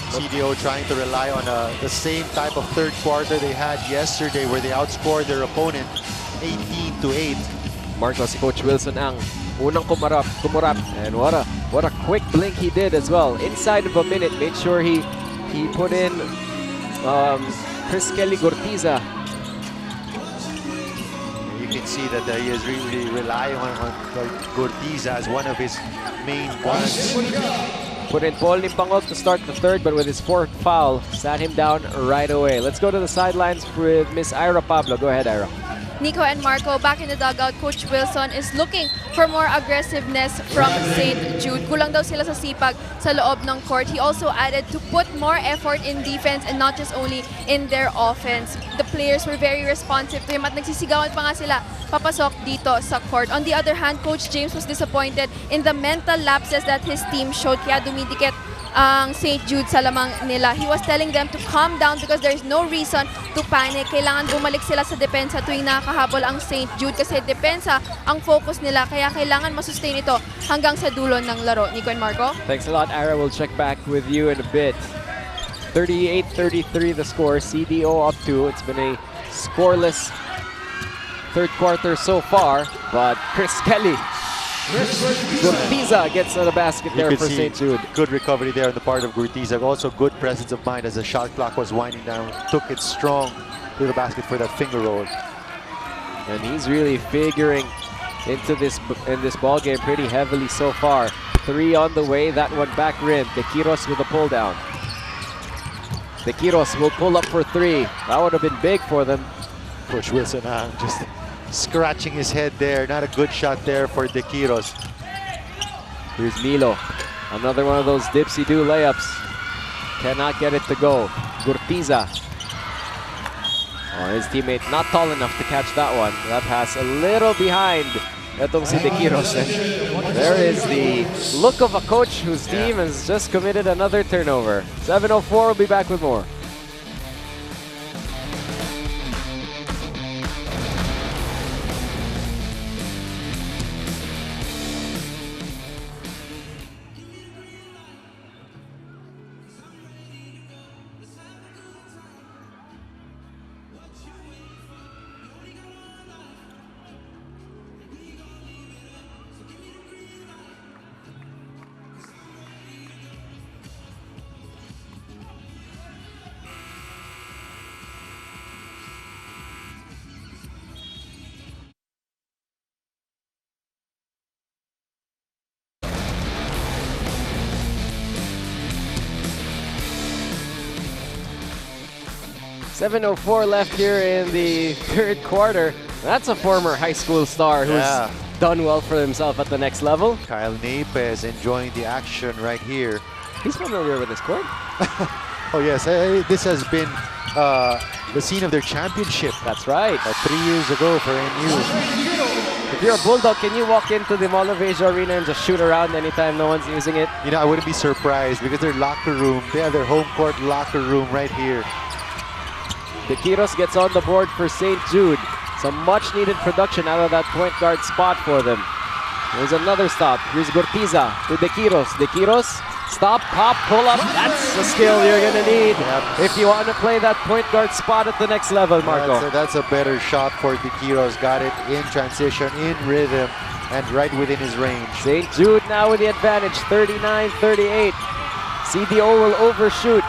CDO trying to rely on the same type of third quarter they had yesterday, where they outscored their opponent 18-8. Marco, si Coach Wilson ang unang kumurap, and what a quick blink he did as well. Inside of a minute, made sure he put in Chris Kelly Gortiza. You can see that he is really relying on Gortiza as one of his main guns. Put in Paul Nimpangog to start the third, but with his fourth foul, sat him down right away. Let's go to the sidelines with Miss Ira Pablo. Go ahead, Ira. Nico and Marco, back in the dugout, Coach Wilson is looking for more aggressiveness from St. Jude. Kulang daw sila sa sipag sa loob ng court. He also added to put more effort in defense and not just only in their offense. The players were very responsive to him at nagsisigawan pa nga sila papasok dito sa court. On the other hand, Coach James was disappointed in the mental lapses that his team showed, kaya dumidikit ang St. Jude sa lamang nila. He was telling them to calm down because there is no reason to panic. Kailangan bumalik sila sa depensa tuwing nakakahabol ang St. Jude kasi depensa ang focus nila, kaya kailangan masustain ito hanggang sa dulo ng laro. Nico and Marco? Thanks a lot, Ira. We'll check back with you in a bit. 38-33 the score. CDO up 2. It's been a scoreless third quarter so far, but Chris Kelly Gurtiza gets to the basket there for St. Jude. Good recovery there on the part of Gurtiza. Also good presence of mind as the shot clock was winding down. Took it strong to the basket for that finger roll. And he's really figuring into this ball game pretty heavily so far. 3 on the way, that one back rim. De Quiros with a pull down. De Quiros will pull up for 3. That would have been big for them. Coach Wilson just scratching his head there. Not a good shot there for De Quiros. Here's Milo. Another one of those dipsy-do layups. Cannot get it to go. Gurtiza. Oh, his teammate not tall enough to catch that one. That pass a little behind. Etong si De Quiros. There is the look of a coach whose team has just committed another turnover. 7:04, we'll be back with more. .04 left here in the third quarter. That's a former high school star who's done well for himself at the next level. Kyle Napes enjoying the action right here. He's familiar with this court. Oh yes, this has been the scene of their championship. That's right. 3 years ago for NU. If you're a Bulldog, can you walk into the Mall of Asia Arena and just shoot around anytime no one's using it? You know, I wouldn't be surprised because their locker room, they have their home court locker room right here. De Quiros gets on the board for St. Jude. Some much-needed production out of that point guard spot for them. There's another stop. Here's Gortiza to De Quiros. De Quiros, stop, pop, pull up. That's the skill you're going to need if you want to play that point guard spot at the next level, Marco. That's a better shot for De Quiros. Got it in transition, in rhythm, and right within his range. St. Jude now with the advantage, 39-38. CDO will overshoot.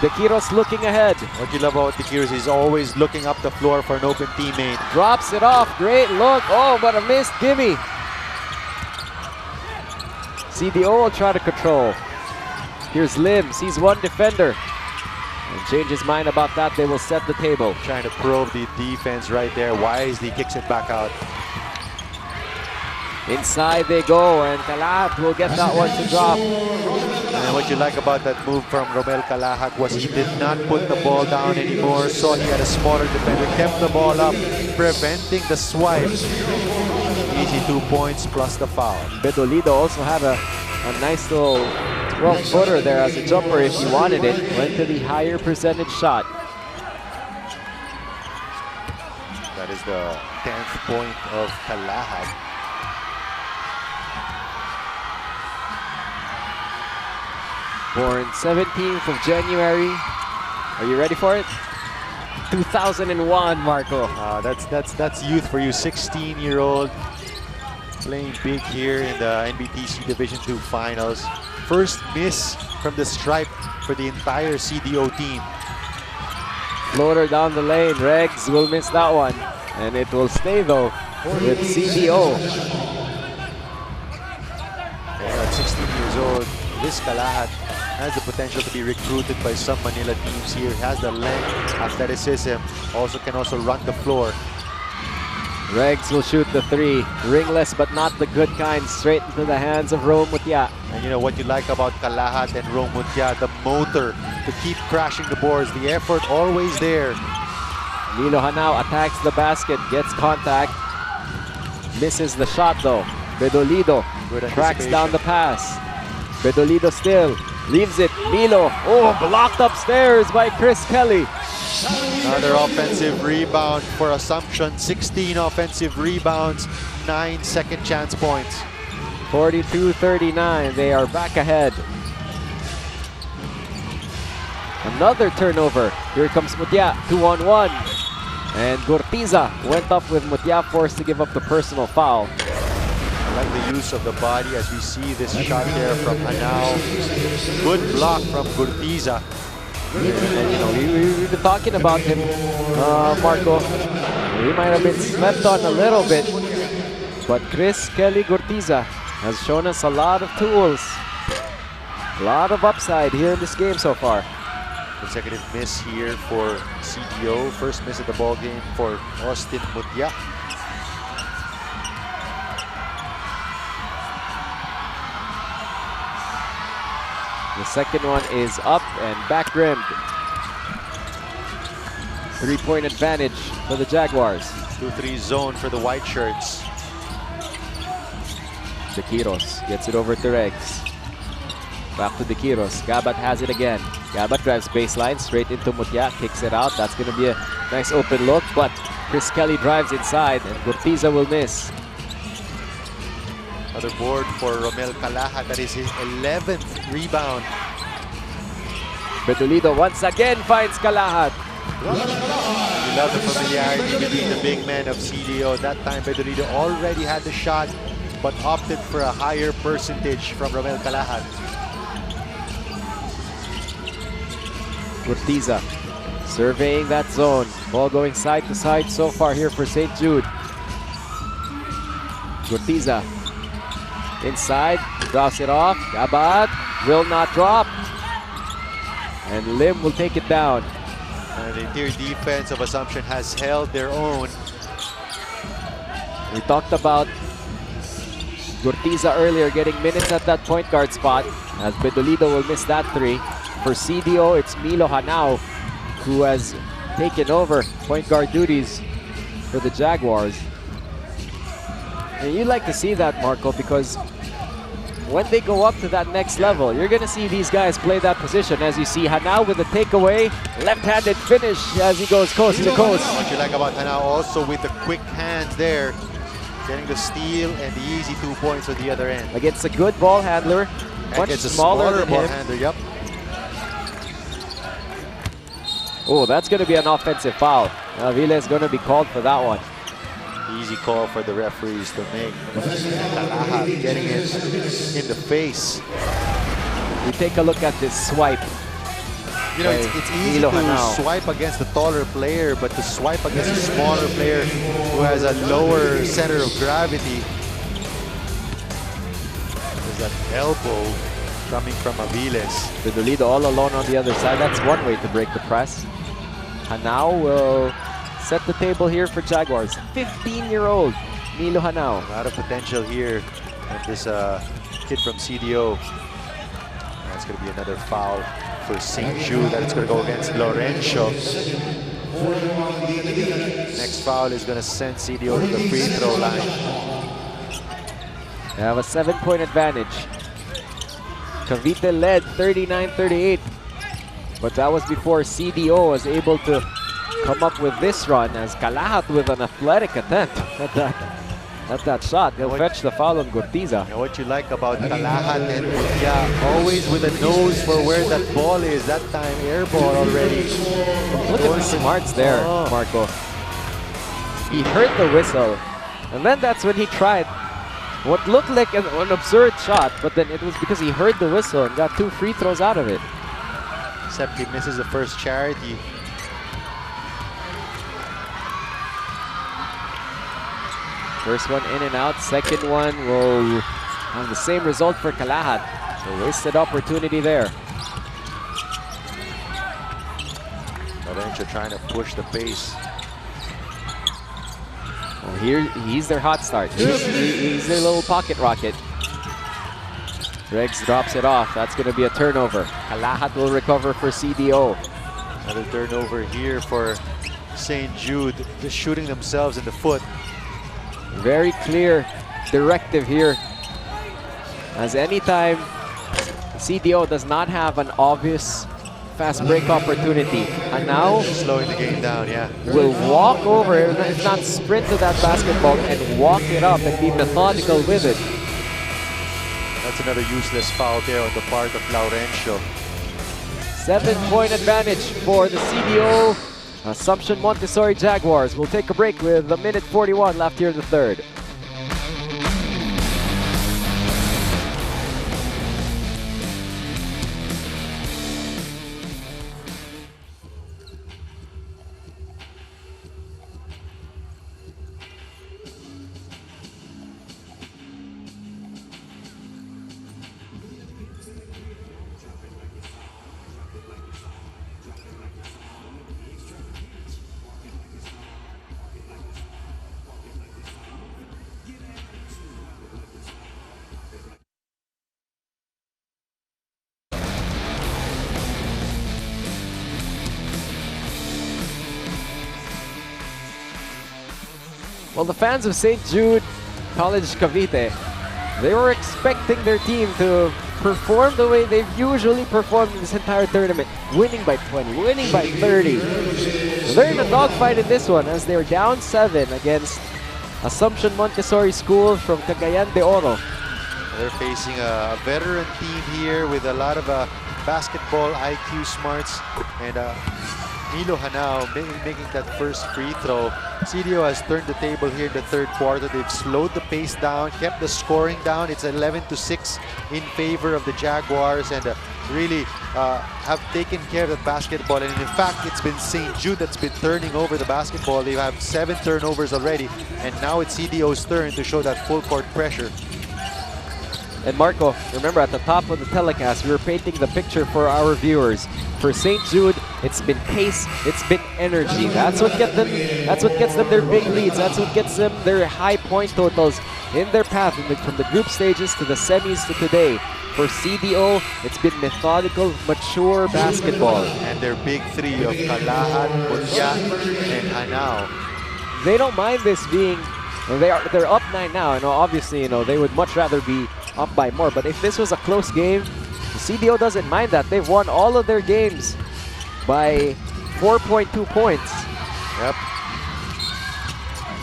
De Quiros looking ahead. What you love about De Quiros, he's always looking up the floor for an open teammate. Drops it off, great look. Oh, but a missed gimme. CDO will try to control. Here's Lim, sees one defender. And change his mind about that, they will set the table. Trying to probe the defense right there. Wisely kicks it back out. Inside they go, and Kalahat will get that one to drop. And what you like about that move from Romel Kalahat was he did not put the ball down anymore. Saw he had a smaller defender, kept the ball up, preventing the swipe. Easy 2 points plus the foul. Bedolido also had a nice little 12-footer there as a jumper if he wanted it. Went to the higher percentage shot. That is the 10th point of Kalahat. Born 17th of January. Are you ready for it? 2001, Marco. That's youth for you. 16-year-old playing big here in the NBTC Division II Finals. First miss from the stripe for the entire CDO team. Floater down the lane. Regs will miss that one. And it will stay though with CDO. At 16 years old, this Kalahat has the potential to be recruited by some Manila teams here. Has the length, athleticism, can also run the floor. Regs will shoot the three. Ringless but not the good kind. Straight into the hands of Rome Mutya. And you know what you like about Kalahat and Rome Mutya, the motor to keep crashing the boards. The effort always there. Milo Hanao attacks the basket, gets contact. Misses the shot though. Bedolido tracks down the pass. Bedolido still leaves it. Milo, blocked upstairs by Chris Kelly. Another offensive rebound for Assumption. 16 offensive rebounds, 9 second chance points. 42-39, they are back ahead. Another turnover. Here comes Mutya, 2-on-1. And Gortiza went up with Mutya, forced to give up the personal foul. I like the use of the body as we see this shot there from Hanao. Good block from Gortiza. And you know, we've been talking about him, Marco. He might have been slept on a little bit, but Chris Kelly Gortiza has shown us a lot of tools, a lot of upside here in this game so far. Consecutive miss here for CDO. First miss of the ball game for Austin Mutya. The second one is up and back rimmed. 3-point advantage for the Jaguars. 2-3 zone for the white shirts. De Quiros gets it over to Regs. Back to De Quiros. Gabat has it again. Gabat drives baseline straight into Mutya, kicks it out. That's going to be a nice open look, but Chris Kelly drives inside and Gortiza will miss. Another board for Romel Kalahat. That is his 11th rebound. Bedolido once again finds Kalahat. You love the familiarity between the big men of CDO. That time Bedolido already had the shot, but opted for a higher percentage from Romel Kalahat. Gortiza surveying that zone. Ball going side to side so far here for St. Jude. Gortiza inside, drops it off. Gabat will not drop. And Lim will take it down. And the interior defense of Assumption has held their own. We talked about Gortiza earlier getting minutes at that point guard spot, as Bedolido will miss that three. For CDO, it's Milo Hanao who has taken over point guard duties for the Jaguars. And you'd like to see that, Marco, because when they go up to that next level, you're going to see these guys play that position. As you see Hanao with the takeaway, left-handed finish as he goes coast to coast. What you like about Hanao also with the quick hands there, getting the steal and the easy 2 points on the other end. Against a good ball handler, much It's a smaller than ball him. handler, yep. Oh, that's going to be an offensive foul. Avila is going to be called for that one. Easy call for the referees to make. Kalahat getting it in the face. We take a look at this swipe. You know, it's easy Milo to Hanao. swipe against a taller player, but to swipe against a smaller player who has a lower center of gravity. There's that elbow coming from Aviles. Vidolido all alone on the other side. That's one way to break the press. Hanao will set the table here for Jaguars. 15-year-old Milo Hanao. A lot of potential here. And this kid from CDO. That's going to be another foul for St. Jude. That it's going to go against Lorenzo. Next foul is going to send CDO to the free throw line. They have a 7-point advantage. Cavite led 39-38. But that was before CDO was able to come up with this run, as Kalahat with an athletic attempt at that shot. He'll fetch the foul on Gortiza. And what you like about Kalahat and Mutia, always with a nose for where that ball is. That time air ball already. Look at the smarts there, Marco. He heard the whistle, and then that's when he tried what looked like an absurd shot, but then it was because he heard the whistle and got 2 free throws out of it. Except he misses the first charity. First one in and out, second one will have the same result for Kalahat. So wasted opportunity there. Lorenzo trying to push the pace. Well, here he's their hot start. He's their little pocket rocket. Regs drops it off. That's going to be a turnover. Kalahat will recover for CDO. Another turnover here for St. Jude. Just shooting themselves in the foot. Very clear directive here. As anytime CDO does not have an obvious fast break opportunity, and now Slowing the game down, yeah. will walk over, if not sprint to that basketball and walk it up and be methodical with it. That's another useless foul there on the part of Laurencio. 7-point advantage for the CDO Assumption Montessori Jaguars. We'll take a break with 1:41 left here in the third. Well, the fans of St. Jude College Cavite, they were expecting their team to perform the way they've usually performed in this entire tournament, winning by 20, winning by 30. They're in a dogfight in this one as they're down 7 against Assumption Montessori School from Cagayan de Oro. They're facing a veteran team here with a lot of basketball IQ smarts, and Milo Hanao making that first free throw. CDO has turned the table here in the third quarter. They've slowed the pace down, kept the scoring down. It's 11-6 in favor of the Jaguars, and really have taken care of the basketball. And in fact, it's been St. Jude that's been turning over the basketball. They have 7 turnovers already, and now it's CDO's turn to show that full court pressure. And Marco, remember at the top of the telecast, we were painting the picture for our viewers. For St. Jude, it's been pace, it's been energy. That's what gets them their big leads. That's what gets them their high point totals in their path from the group stages to the semis to today. For CDO, it's been methodical, mature basketball. And their big three of Kalahat, Mutia, and Hanao. They don't mind this being, they're up 9 now. Obviously, they would much rather be up by more. But if this was a close game, the CDO doesn't mind that. They've won all of their games by 4.2 points. Yep.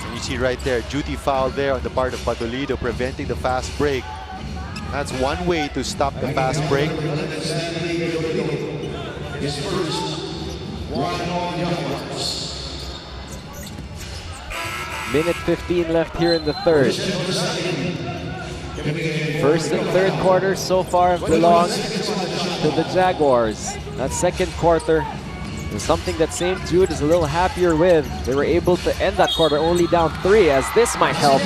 And you see right there, duty foul there on the part of Padolido, preventing the fast break. That's one way to stop the fast break. Minute 15 left here in the third. First and third quarter so far belong to the Jaguars. That second quarter is something that St. Jude is a little happier with. They were able to end that quarter only down 3, as this might help.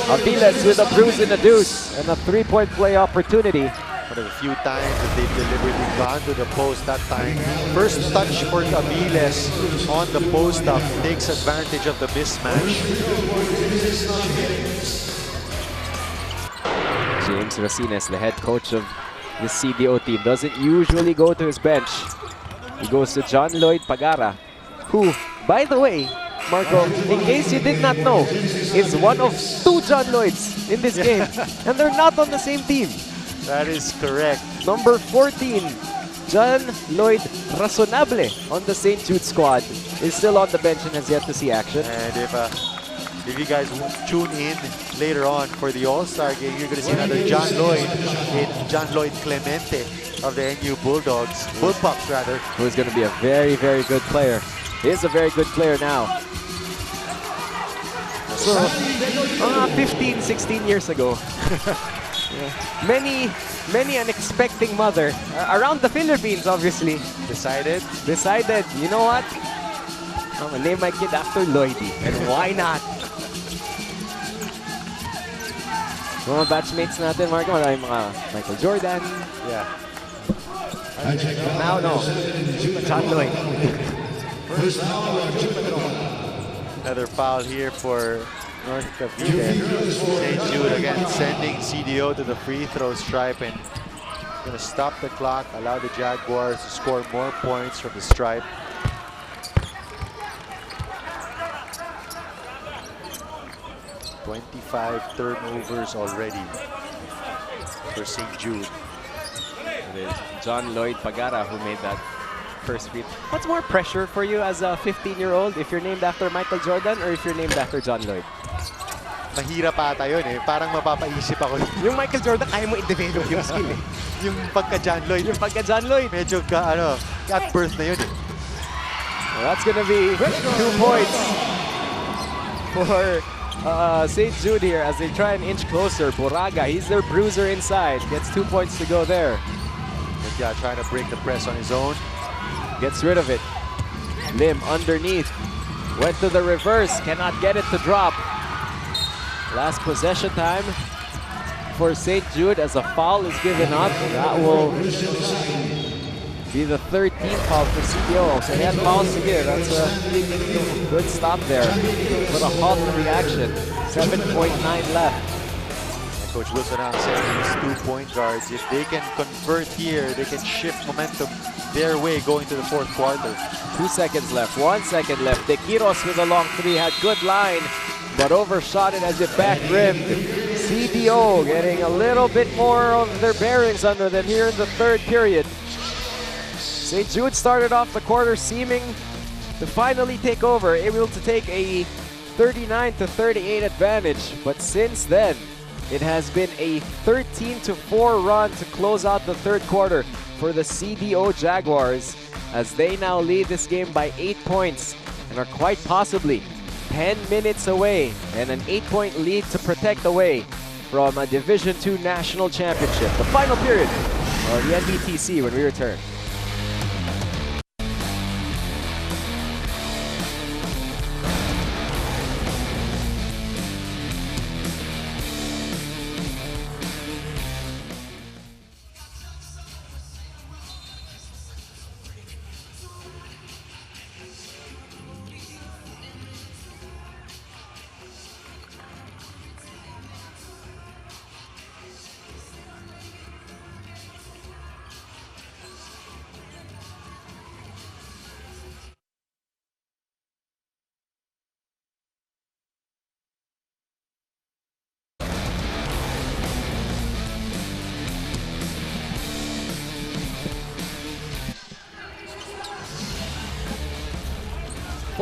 Aviles with a bruise in the deuce and a 3-point play opportunity. One of the few times that they've deliberately gone to the post that time. First touch for Aviles on the post up, takes advantage of the mismatch. James Racines, the head coach of the CDO team, doesn't usually go to his bench. He goes to John Lloyd Pagara, who, by the way, Marco, in case you did not know, is one of 2 John Lloyds in this game, and they're not on the same team. That is correct. Number 14, John Lloyd Razonable on the St. Jude squad is still on the bench and has yet to see action. And if you guys tune in later on for the All-Star game, you're going to see another John Lloyd in John Lloyd Clemente of the NU Bulldogs, Bullpups rather. Who's going to be a very, very good player. He is a very good player now. So, 15, 16 years ago, many an expecting mother around the Philippines, obviously, decided, you know what? I'm gonna name my kid after Lloydie, and why not? Mga batchmates natin, Marco, maraming mga Michael Jordan. Yeah. Now, no. John Lloyd. Another foul here for North Cavite. St. Jude again sending CDO to the free throw stripe and going to stop the clock, allow the Jaguars to score more points from the stripe. "25 turnovers already for St. Jude." It is John Lloyd Pagara who made that first free. What's more pressure for you as a 15-year-old, if you're named after Michael Jordan or if you're named after John Lloyd? Mahirap ata yun eh. Parang mapapaisip ako. Yung Michael Jordan, kaya mo i-develop yung skill eh. Yung pagka-John Lloyd. Yung pagka-John Lloyd. Medyo at birth na yun eh. Well, that's gonna be 2 points for St. Jude here as they try and inch closer. Buraga, he's their bruiser inside. Gets 2 points to go there. But yeah, trying to break the press on his own. Gets rid of it. Lim underneath. Went to the reverse. Cannot get it to drop. Last possession time for St. Jude as a foul is given up. That will be the 13th foul for CDO. So he had fouls to give. That's a good stop there. Put a halt to the action. 7.9 left. And Coach Wilson now saying these 2 point guards, if they can convert here, they can shift momentum their way going to the fourth quarter. 2 seconds left. 1 second left. De Quiros with a long 3 had good line, but overshot it as it back rimmed. CDO getting a little bit more of their bearings under them here in the third period. St. Jude started off the quarter seeming to finally take over, able to take a 39-38 advantage. But since then, it has been a 13-4 run to close out the third quarter for the CDO Jaguars, as they now lead this game by 8 points and are quite possibly 10 minutes away and an 8-point lead to protect away from a Division II National Championship. The final period of the NBTC when we return.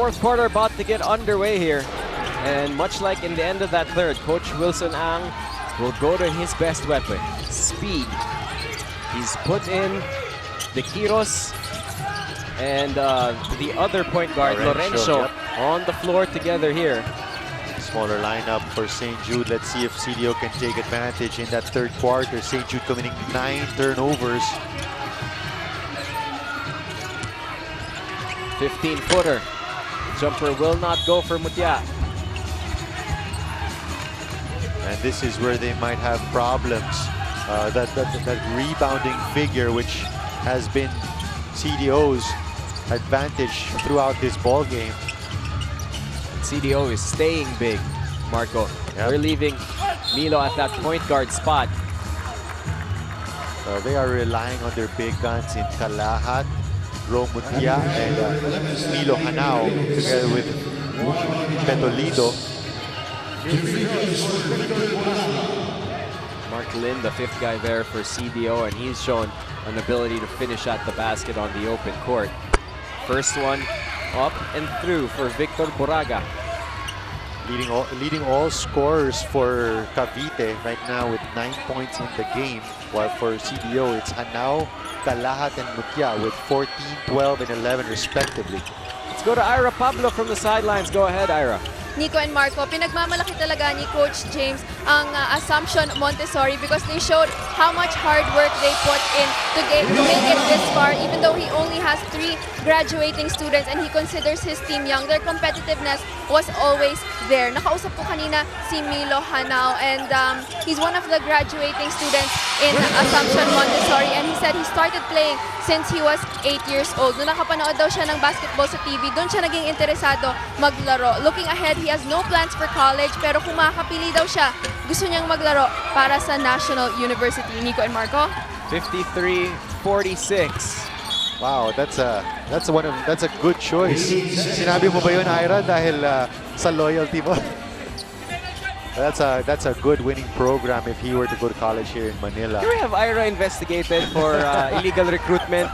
fourth quarter about to get underway here. And much like in the end of that third, Coach Wilson Ang will go to his best weapon, speed. He's put in the Quiros and the other point guard, Lorenzo, on the floor together here. Smaller lineup for St. Jude. Let's see if CDO can take advantage in that third quarter. St. Jude committing 9 turnovers. 15-footer. Jumper will not go for Mutya. And this is where they might have problems. That rebounding figure, which has been CDO's advantage throughout this ball game. CDO is staying big, Marco. They're leaving Milo at that point guard spot. They are relying on their big guns in Kalahat, Romutia, and Milo Hanao, together with Petolido. Mark Lin, the fifth guy there for CDO, and he's shown an ability to finish at the basket on the open court. First one up and through for Victor Buraga. Leading all scorers for Cavite right now with 9 points in the game, while for CDO it's Hanao, Kalahat, and Mutya with 14, 12, and 11 respectively. Let's go to Ira Pablo from the sidelines. Go ahead, Ira. Nico and Marco, pinagmamalaki talaga ni Coach James ang Assumption Montessori because they showed how much hard work they put in to make it this far, even though he only has 3 graduating students and he considers his team young. Their competitiveness was always there. Nakausap ko kanina si Milo Hanao, and he's one of the graduating students in Assumption Montessori, and he said he started playing since he was 8 years old. Noong nakapanood daw siya ng basketball sa TV, doon siya naging interesado maglaro. Looking ahead, he has no plans for college, pero kung makakapili daw siya, gusto niyang maglaro para sa National University. Nico and Marco? 53-46. Wow, that's a good choice. Sinabi mo ba yun, Ira, dahil sa loyalty mo? That's a good winning program if he were to go to college here in Manila. Do we have Ira investigated for illegal recruitment?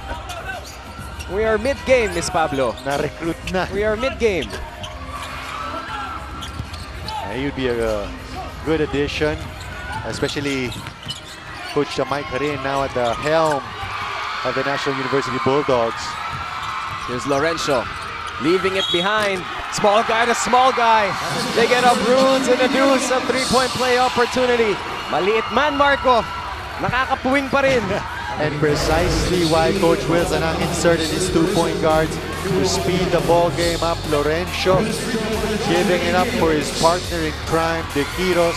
We are mid-game, Miss Pablo. Na-recruit na. We are mid-game. He would be a good addition, especially Coach Mike Karin now at the helm of the National University Bulldogs. Here's Lorenzo, leaving it behind. Small guy to small guy. They get up rules and a deuce, a three-point play opportunity. Maliit man, Marco. Nakakapuwing pa rin. And precisely why Coach Wilson inserted his 2-point guards to speed the ball game up. Lorenzo giving it up for his partner in crime, De Quiros.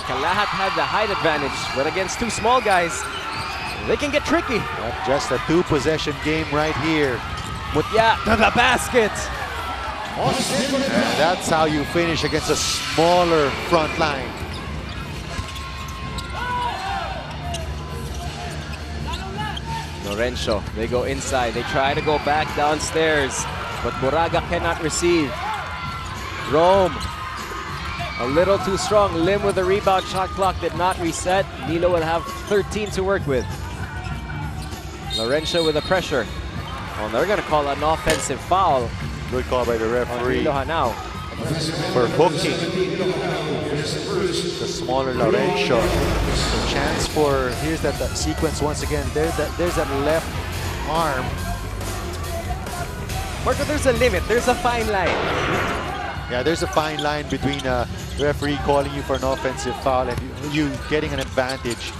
Kalahat had the height advantage, but against 2 small guys, they can get tricky. Just a 2-possession game right here. Mutya to the basket. And that's how you finish against a smaller front line. Lorenzo, they go inside. They try to go back downstairs, but Buraga cannot receive. Rome, a little too strong. Lim with the rebound. Shot clock did not reset. Milo will have 13 to work with. Lorenzo with the pressure. Oh, they're going to call an offensive foul. Good call by the referee Milo Hanao. for hooking the smaller Lorenzo. The chance for, here's that sequence once again. There's that left arm. Marco, there's a limit. There's a fine line. Yeah, there's a fine line between a referee calling you for an offensive foul and you getting an advantage.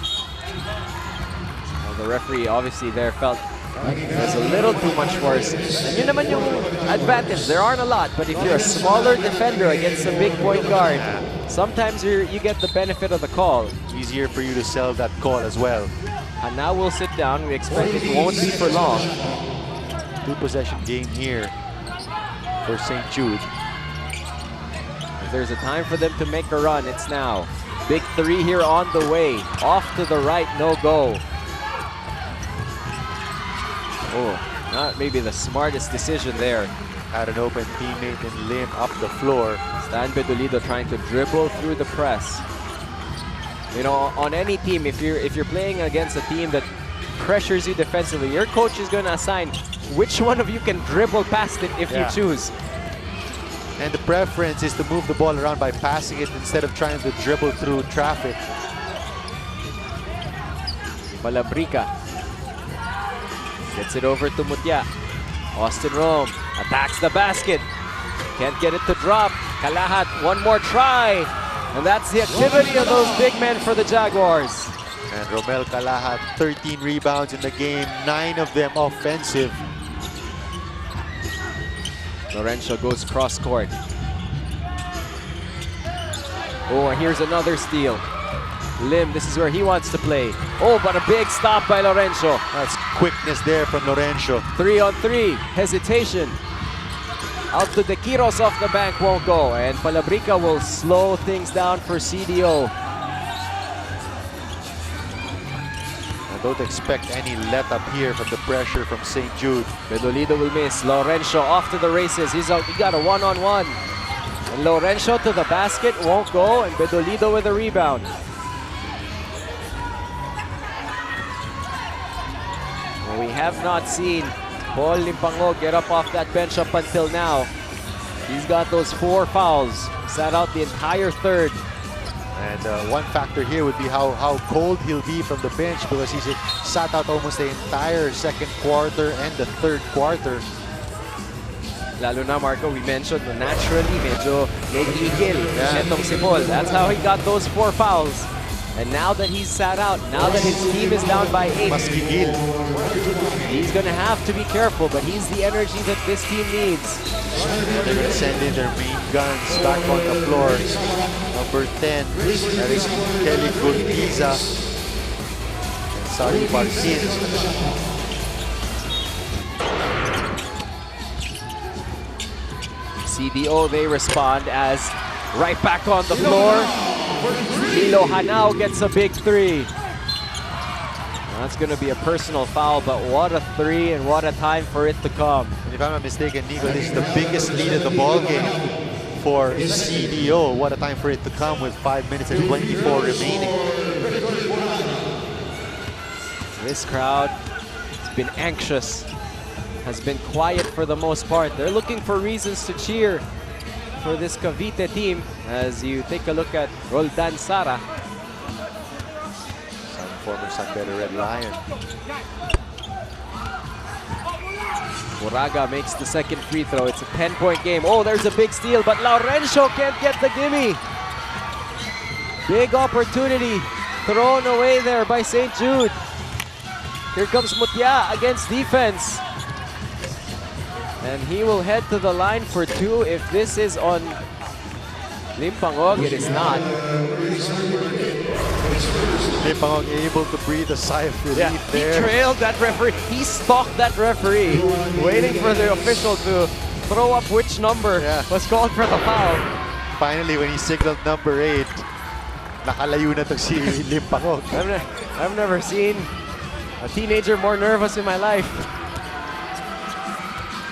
Well, the referee obviously there felt there's a little too much force. And yun naman yung advantage. There aren't a lot, but if you're a smaller defender against a big point guard, sometimes you get the benefit of the call. Easier for you to sell that call as well. And now we'll sit down. We expect it won't be for long. 2-possession game here for St. Jude. If there's a time for them to make a run, it's now. Big 3 here on the way. Off to the right, no go. Oh, not maybe the smartest decision there. Had an open teammate and Lim up the floor. Stan Bedolido trying to dribble through the press. You know, on any team, if you're playing against a team that pressures you defensively, your coach is going to assign which one of you can dribble past it if you Yeah. choose. And the preference is to move the ball around by passing it instead of trying to dribble through traffic. Palabrica gets it over to Mutya. Austin Rome attacks the basket. Can't get it to drop. Kalahat, one more try. And that's the activity of those big men for the Jaguars. And Romel Kalahat, 13 rebounds in the game, 9 of them offensive. Lorenzo goes cross court. Oh, and here's another steal. Lim, this is where he wants to play. Oh, but a big stop by Lorenzo. That's quickness there from Lorenzo. 3-on-3, hesitation. Out to De Quiros off the bank, won't go. And Palabrica will slow things down for CDO. I don't expect any let up here from the pressure from St. Jude. Bedolido will miss. Lorenzo off to the races. He got a one-on-one. And Lorenzo to the basket, won't go. And Bedolido with a rebound. Well, we have not seen Paul Limpango get up off that bench up until now. He's got those 4 fouls. Sat out the entire third. And one factor here would be how cold he'll be from the bench, because he's sat out almost the entire second quarter and the third quarter. Lalo na, Marco, we mentioned na naturally medyo nagigil etong si Paul. That's how he got those 4 fouls. And now that he's sat out, now that his team is down by 8, Mas gigil. he's gonna have to be careful, but he's the energy that this team needs. They're going to send in their main guns back on the floor. Number 10, that is Kelly Gurtiza and Sari Martin. CDO, they respond as right back on the floor. Milo Hanao gets a big 3. That's going to be a personal foul, but what a 3 and what a time for it to come. And if I'm not mistaken, Nico, this is the biggest lead in the ball game for CDO. What a time for it to come with 5 minutes and 24 remaining. This crowd has been anxious, has been quiet for the most part. They're looking for reasons to cheer for this Cavite team as you take a look at Roldan Sara. Former San Pedro Red Lion. Moraga makes the second free throw. It's a 10-point game. Oh, there's a big steal, but Lorenzo can't get the gimme. Big opportunity thrown away there by St. Jude. Here comes Mutya against defense. And he will head to the line for 2 if this is on Limpangog. It is not. Limpangog able to breathe a sigh of relief He there. trailed that referee. He stalked that referee, waiting for the official to throw up which number was called for the foul. Finally, when he signaled number 8, nakalayo na to si Limpangog. I've never seen a teenager more nervous in my life.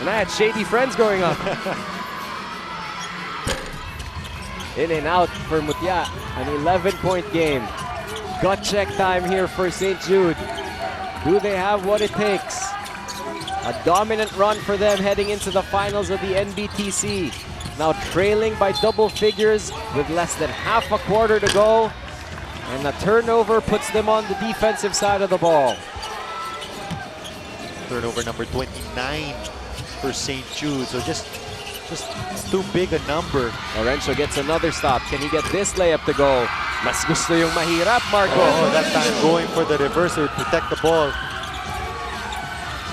And I had shady friends growing up. In and out for Mutya, an 11-point game. Gut check time here for St. Jude. Do they have what it takes? A dominant run for them heading into the finals of the NBTC. Now trailing by double figures with less than half a quarter to go. And the turnover puts them on the defensive side of the ball. Turnover number 29 for St. Jude. So just too big a number. Lorenzo gets another stop. Can he get this layup to go? Mas gusto yung mahirap, Marco. Oh, that time going for the reverse to protect the ball.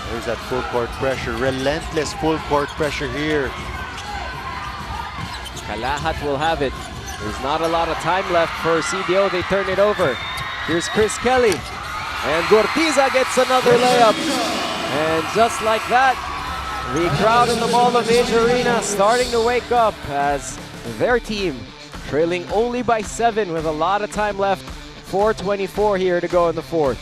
There's that full court pressure. Relentless full court pressure here. Kalahat will have it. There's not a lot of time left for CDO. They turn it over. Here's Chris Kelly. And Gurtiza gets another layup. And just like that, the crowd in the Mall of Asia Arena starting to wake up as their team trailing only by 7 with a lot of time left. 4:24 here to go in the fourth.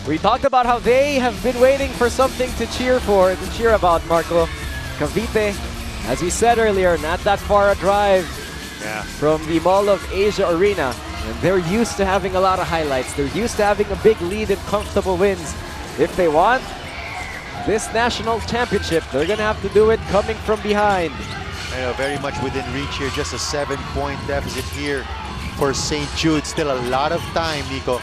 We talked about how they have been waiting for something to cheer about, Marco. Cavite, as we said earlier, not that far a drive from the Mall of Asia Arena. And they're used to having a lot of highlights. They're used to having a big lead and comfortable wins. If they want this national championship, they're going to have to do it coming from behind. I know, very much within reach here. Just a 7-point deficit here for St. Jude. Still a lot of time, Nico.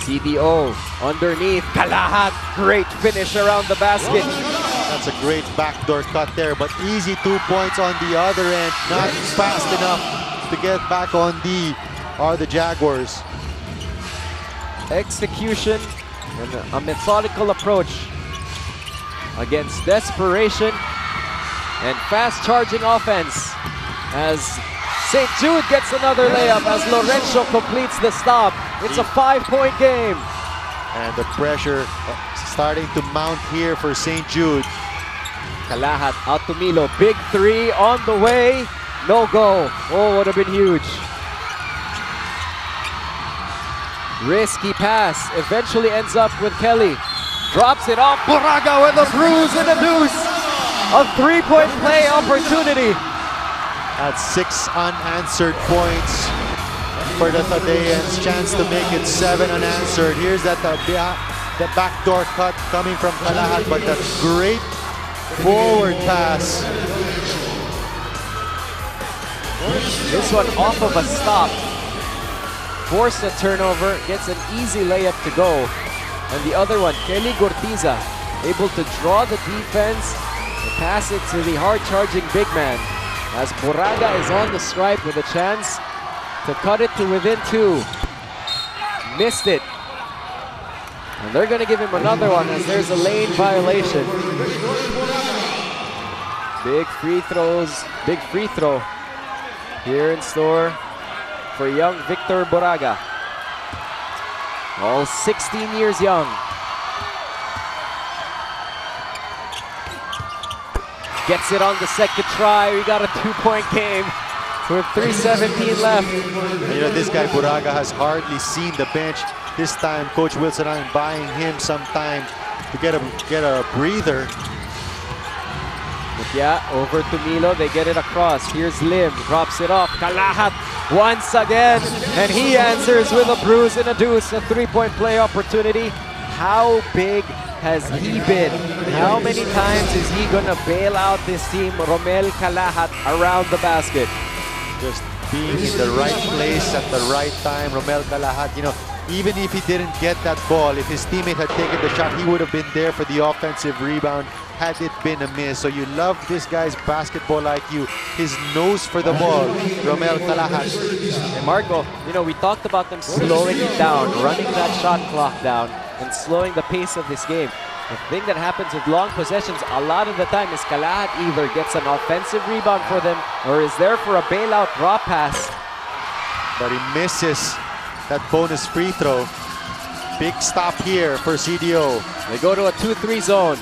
CDO underneath. Kalahat. Great finish around the basket. That's a great backdoor cut there, but easy 2 points on the other end. Not fast enough to get back on the Jaguars. Execution and a methodical approach against desperation and fast charging offense as St. Jude gets another layup as Lorenzo completes the stop. It's a 5-point game. And the pressure starting to mount here for St. Jude. Kalahat out to Milo. Big three on the way. No go. Oh, would have been huge. Risky pass. Eventually ends up with Kelly. Drops it off. Buraga with a bruise and a deuce. A 3-point play opportunity. That's 6 unanswered points for the Tadeans. Chance to make it 7 unanswered. Here's the backdoor cut coming from Kalahat, but that great forward pass. This one off of a stop. Forced a turnover, gets an easy layup to go. And the other one, Kelly Gortiza, able to draw the defense and pass it to the hard-charging big man. As Buraga is on the stripe with a chance to cut it to within 2. Missed it. And they're going to give him another one as there's a lane violation. Big free throw here in store for young Victor Buraga. All 16 years young. Gets it on the second try. We got a 2-point game with 3:17 left. And you know, this guy Buraga has hardly seen the bench. This time, Coach Wilson is buying him some time to get a breather. Yeah, over to Milo. They get it across. Here's Lim. Drops it off. Kalahat once again. And he answers with a bruise and a deuce. A 3-point play opportunity. How big has he been? How many times is he going to bail out this team, Romel Kalahat, around the basket? Just being in the right place at the right time. Romel Kalahat, you know, even if he didn't get that ball, if his teammate had taken the shot, he would have been there for the offensive rebound had it been a miss. So you love this guy's basketball IQ, his nose for the ball, Romel Kalahat. And Marco, you know, we talked about them slowing it down, running that shot clock down, and slowing the pace of this game. The thing that happens with long possessions a lot of the time is Kalahat either gets an offensive rebound for them or is there for a bailout drop pass. But he misses that bonus free throw. Big stop here for CDO. They go to a 2-3 zone.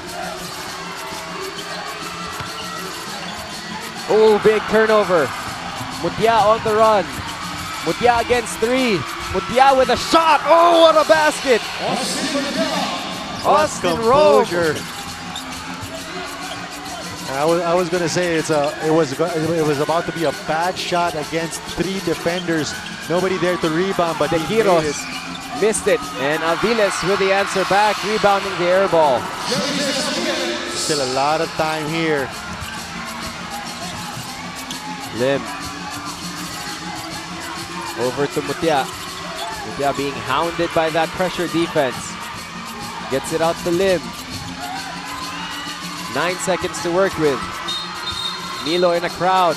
Oh, big turnover. Mutia on the run. Mutia against 3. Mutia with a shot. Oh, what a basket. Austin Rome. I was going to say it was about to be a bad shot against 3 defenders. Nobody there to rebound, but De Quiros missed it. And Aviles with the answer back, rebounding the air ball. Still a lot of time here. Lim. Over to Mutia. Mutia being hounded by that pressure defense. Gets it out to Lim. 9 seconds to work with. Milo in a crowd.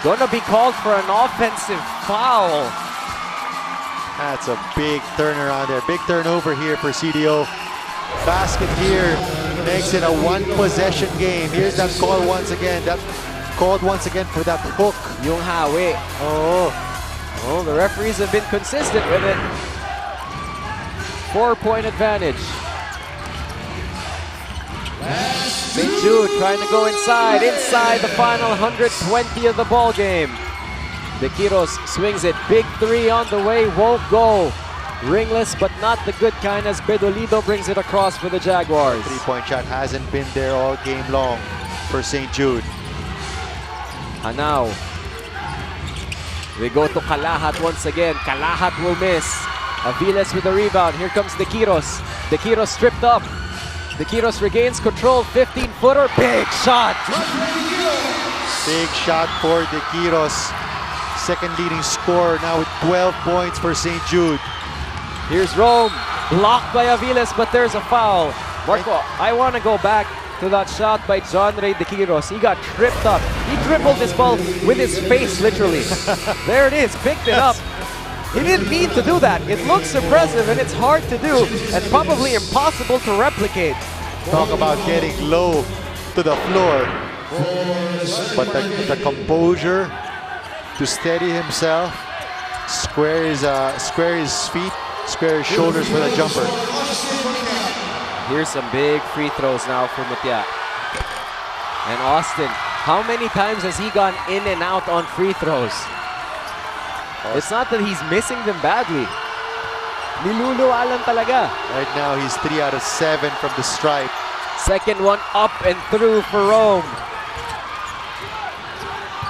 Gonna be called for an offensive foul. That's a big turnaround there. Big turnover here for CDO. Basket here makes it a 1-possession game. Here's that call once again. That called once again for that hook. Yung hawi. Oh, the referees have been consistent with it. 4-point advantage. St. Jude trying to go inside the final 120 of the ball game. De Quiros swings it. Big three on the way, won't go. Ringless, but not the good kind, as Bedolido brings it across for the Jaguars. Three-point shot hasn't been there all game long for St. Jude. And now, we go to Kalahat once again. Kalahat will miss. Aviles with the rebound. Here comes De Quiros. De Quiros stripped up. De Quiros regains control. 15-footer. Big shot. Big shot for De Quiros. Second leading scorer now with 12 points for St. Jude. Here's Rome. Blocked by Aviles, but there's a foul. Marco, I want to go back to that shot by John Ray De Quiros. He got tripped up. He dribbled this ball with his face, literally. There it is. Picked it up. He didn't mean to do that. It looks impressive and it's hard to do and probably impossible to replicate. Talk about getting low to the floor. But the composure to steady himself, square his feet, square his shoulders for the jumper. Here's some big free throws now for Mutya. And Austin, how many times has he gone in and out on free throws? It's not that he's missing them badly. Niluluwa lang talaga. Right now he's 3 out of 7 from the stripe. Second one up and through for Rome.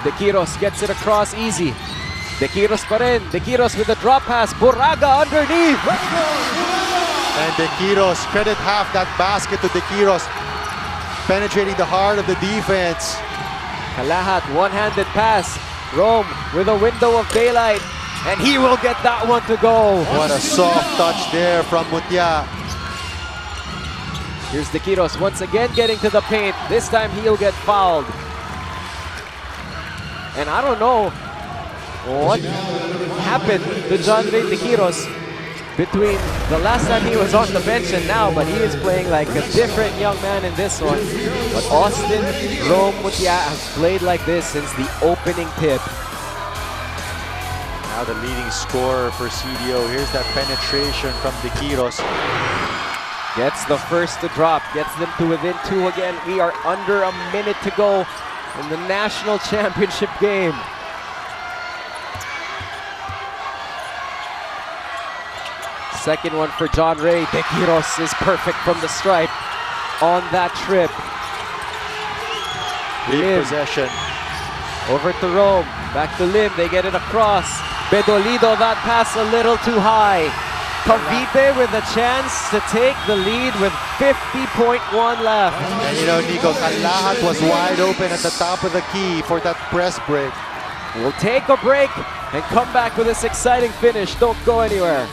De Quiros gets it across easy. De Quiros pa rin. De Quiros with the drop pass. Buraga underneath. And De Quiros, credit half that basket to De Quiros. Penetrating the heart of the defense. Kalahat, one-handed pass. Rome with a window of daylight. And he will get that one to go. What a soft touch there from Mutya. Here's De Quiros once again getting to the paint. This time he'll get fouled. And I don't know what happened to John Ray De Quiros between the last time he was on the bench and now, but he is playing like a different young man in this one. But Austin Rome Mutya has played like this since the opening tip. Now the leading scorer for CDO. Here's that penetration from De Quiros. Gets the first to drop, gets them to within 2 again. We are under a minute to go in the national championship game. Second one for John Ray. De Quiros is perfect from the stripe on that trip. Big possession. Over to Rome. Back to Lim. They get it across. Bedolido, that pass a little too high. Cavite with a chance to take the lead with 50.1 left. And you know, Nico, Kalahat was wide open at the top of the key for that press break. We'll take a break and come back with this exciting finish. Don't go anywhere.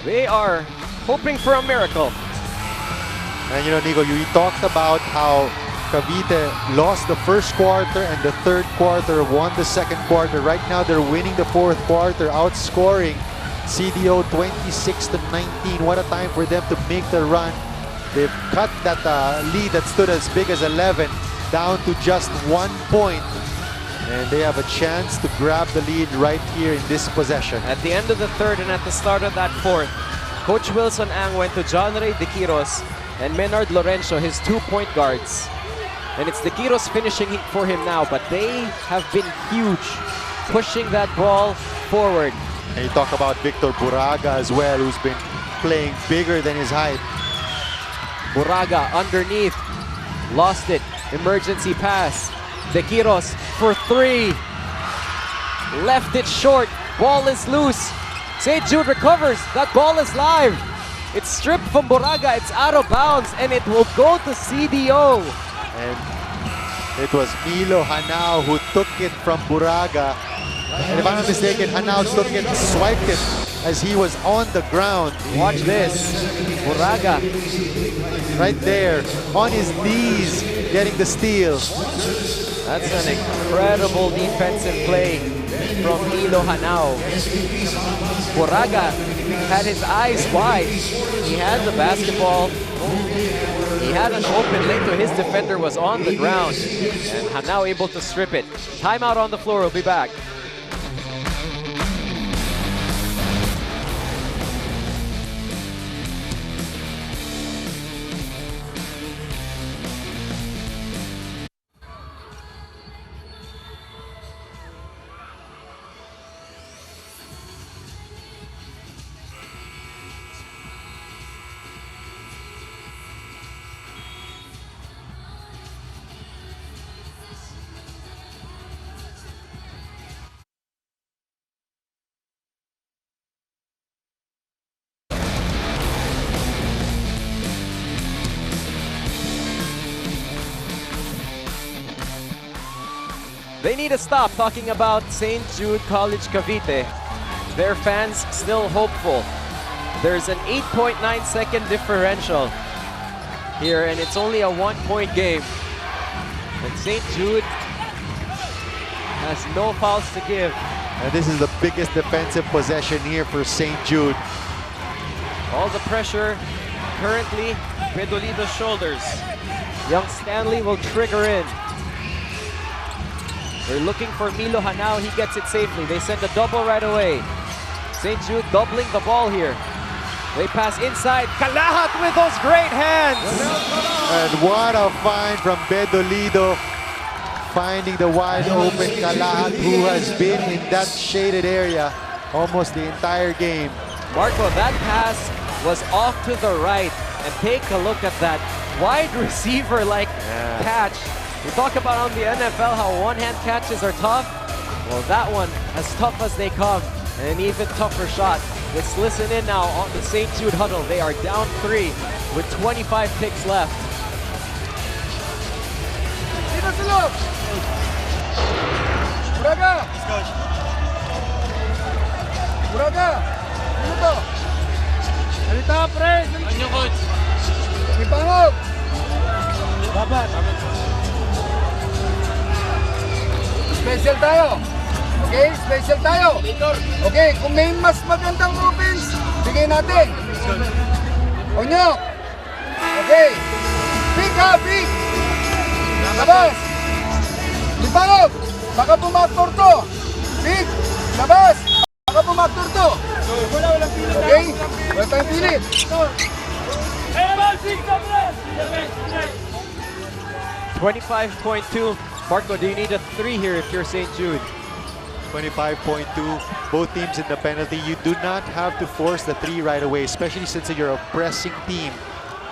They are hoping for a miracle. And you know, Nico, you talked about how Cavite lost the first quarter and the third quarter, won the second quarter. Right now, they're winning the fourth quarter, outscoring CDO 26-19. What a time for them to make the run. They've cut that lead that stood as big as 11 down to just 1 point. And they have a chance to grab the lead right here in this possession. At the end of the third and at the start of that fourth, Coach Wilson Ang went to John Ray De Quiros and Menard Lorenzo, his 2-point guards. And it's De Quiros finishing for him now, but they have been huge, pushing that ball forward. And you talk about Victor Buraga as well, who's been playing bigger than his height. Buraga underneath, lost it, emergency pass. De Quiros for 3, left it short, ball is loose. St. Jude recovers, that ball is live. It's stripped from Buraga, it's out of bounds, and it will go to CDO. And it was Milo Hanao who took it from Buraga. And if I'm not mistaken, Hanao took it, swiped it as he was on the ground. Watch this. Buraga. Right there, on his knees, getting the steal. That's an incredible defensive play from Milo Hanao. Buraga had his eyes wide. He had the basketball. He had an open lane, so his defender was on the ground. And Hanao able to strip it. Timeout on the floor, we'll be back. They need to stop talking about St. Jude College Cavite. Their fans still hopeful. There's an 8.9-second differential here, and it's only a 1-point game. And St. Jude has no fouls to give. And this is the biggest defensive possession here for St. Jude. All the pressure currently Pedolido's shoulders. Young Stanley will trigger in. They're looking for Milo Hanao. He gets it safely. They send a double right away. St. Jude doubling the ball here. They pass inside. Kalahat with those great hands. And what a find from Pedolido, finding the wide open Kalahat, who has been in that shaded area almost the entire game. Marco, that pass was off to the right. And take a look at that wide receiver-like catch. We talk about on the NFL how one-hand catches are tough. Well, that one, as tough as they come, and an even tougher shot. Let's listen in now on the St. Jude huddle. They are down 3 with 25 ticks left. Buraga! Buraga! Ano to? Halita, pre! Ano, coach? Ipangog! Babat! Special tayo. Okay? Special tayo. Okay, kung may mas magandang offense, bigay natin. Onyok. Okay. Pick up, pick. Labas. Lipangog. Baka pumaktor to. Pick. Labas. Baka pumaktor to. Okay? Wala tayong pilit. 25.2. Marco, do you need a 3 here if you're St. Jude? 25.2, both teams in the penalty. You do not have to force the 3 right away, especially since you're a pressing team.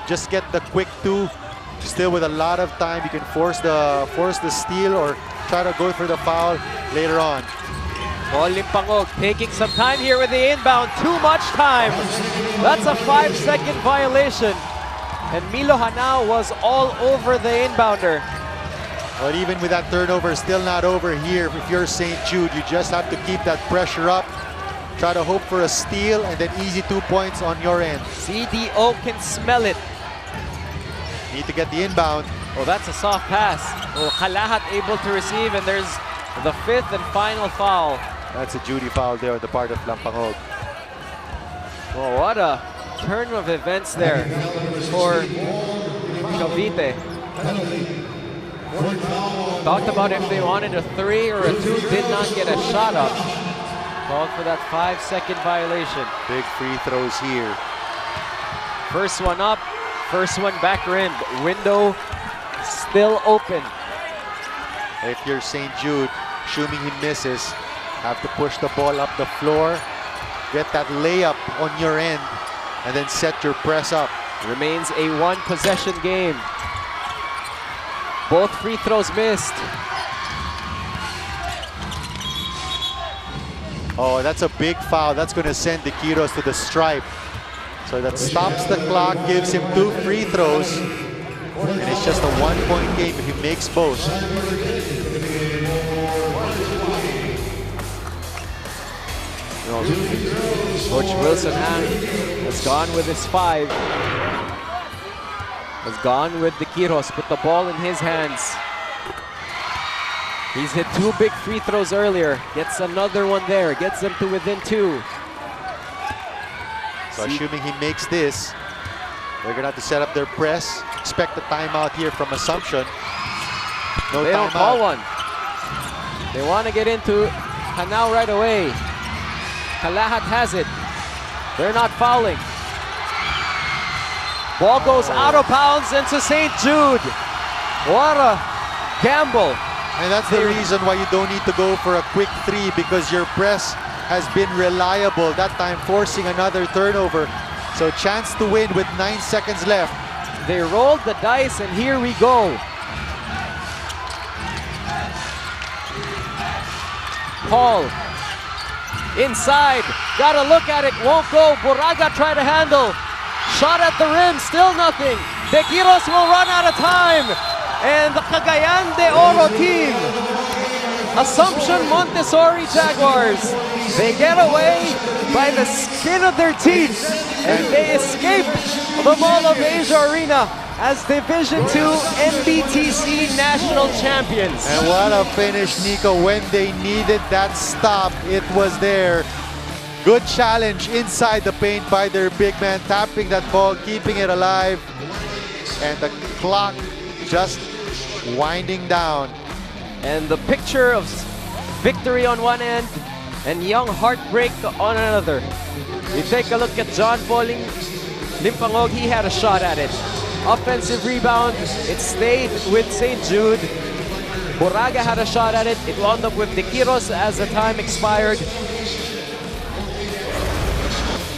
Just get the quick 2. Still with a lot of time, you can force the steal or try to go for the foul later on. Paul Limpangog taking some time here with the inbound. Too much time. That's a 5-second violation. And Milo Hanao was all over the inbounder. But even with that turnover, still not over here. If you're St. Jude, you just have to keep that pressure up. Try to hope for a steal and then easy 2 points on your end. CDO can smell it. Need to get the inbound. Oh, that's a soft pass. Oh, Kalahat able to receive, and there's the 5th and final foul. That's a Judy foul there on the part of Lampangog. Oh, what a turn of events there for Cavite. Talked about if they wanted a 3 or a 2, did not get a shot up. Called for that 5-second violation. Big free throws here. First one up, first one back rim. Window still open. If you're St. Jude, assuming he misses, have to push the ball up the floor, get that layup on your end, and then set your press up. Remains a 1-possession game. Both free throws missed. Oh, that's a big foul. That's going to send the Kiros to the stripe. So that stops the clock, gives him 2 free throws. And it's just a 1-point game if he makes both. No. Coach Wilson has gone with his 5. Has gone with the Quiros, put the ball in his hands. He's hit 2 big free throws earlier. Gets another one there. Gets them to within 2. So assuming he makes this, they're gonna have to set up their press. Expect a timeout here from Assumption. No They don't timeout. call one. They want to get into Hanau right away. Kalahat has it. They're not fouling. Ball goes out of bounds into St. Jude. What a gamble. And that's the reason why you don't need to go for a quick 3, because your press has been reliable. That time forcing another turnover. So chance to win with 9 seconds left. They rolled the dice and here we go. Paul inside, gotta look at it, won't go. Buraga try to handle. Shot at the rim, still nothing. The Quiros will run out of time. And the Cagayan de Oro team, Assumption Montessori Jaguars, they get away by the skin of their teeth and they escape the Mall of Asia Arena as Division II NBTC national champions. And what a finish, Nico. When they needed that stop, it was there. Good challenge inside the paint by their big man, tapping that ball, keeping it alive. And the clock just winding down. And the picture of victory on one end and young heartbreak on another. We take a look at John Pauling Limpangog. He had a shot at it. Offensive rebound. It stayed with St. Jude. Buraga had a shot at it. It wound up with the Quiros as the time expired.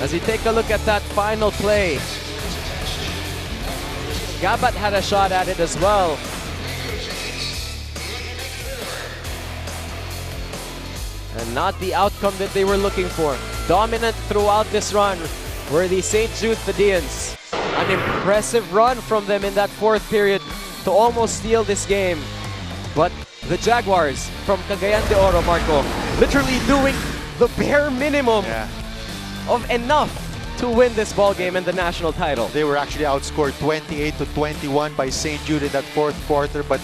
As you take a look at that final play, Gabat had a shot at it as well. And not the outcome that they were looking for. Dominant throughout this run were the St. Jude Fidians. An impressive run from them in that 4th period to almost steal this game. But the Jaguars from Cagayan de Oro, Marco, literally doing the bare minimum of enough to win this ball game and the national title. They were actually outscored 28-21 by St. Jude in that 4th quarter, but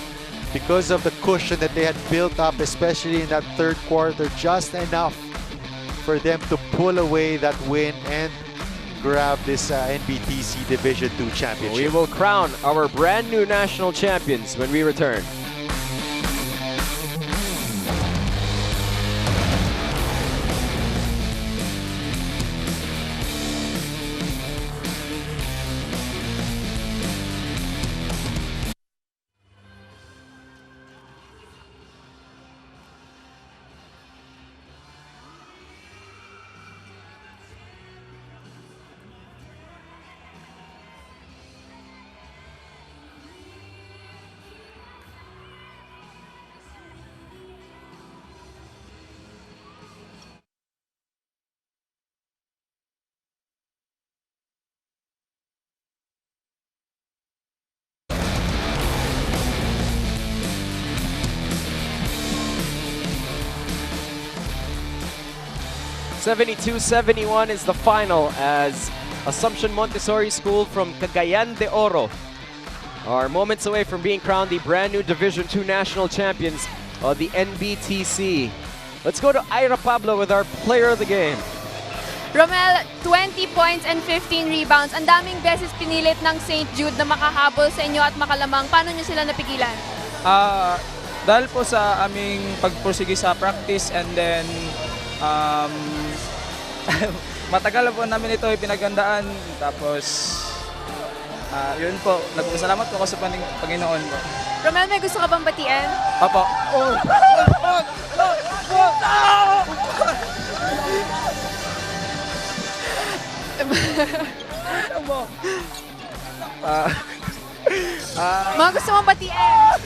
because of the cushion that they had built up, especially in that 3rd quarter, just enough for them to pull away that win and grab this NBTC Division II championship. We will crown our brand new national champions when we return. (72-71) is the final as Assumption Montessori School from Cagayan de Oro are moments away from being crowned the brand new Division II national champions of the NBTC. Let's go to Ira Pablo with our player of the game. Romel, 20 points and 15 rebounds. Ang daming beses pinilit ng St. Jude na makahabol sa inyo at makalamang. Paano nyo sila napigilan? Dahil po sa aming pagpursige sa practice and then matagal po namin ito pinagandaan. Tapos yun po, nagpasalamat po ako sa Panginoon po. Romel, may gusto ka bang batiin? Opo. Mga gusto mong batiin?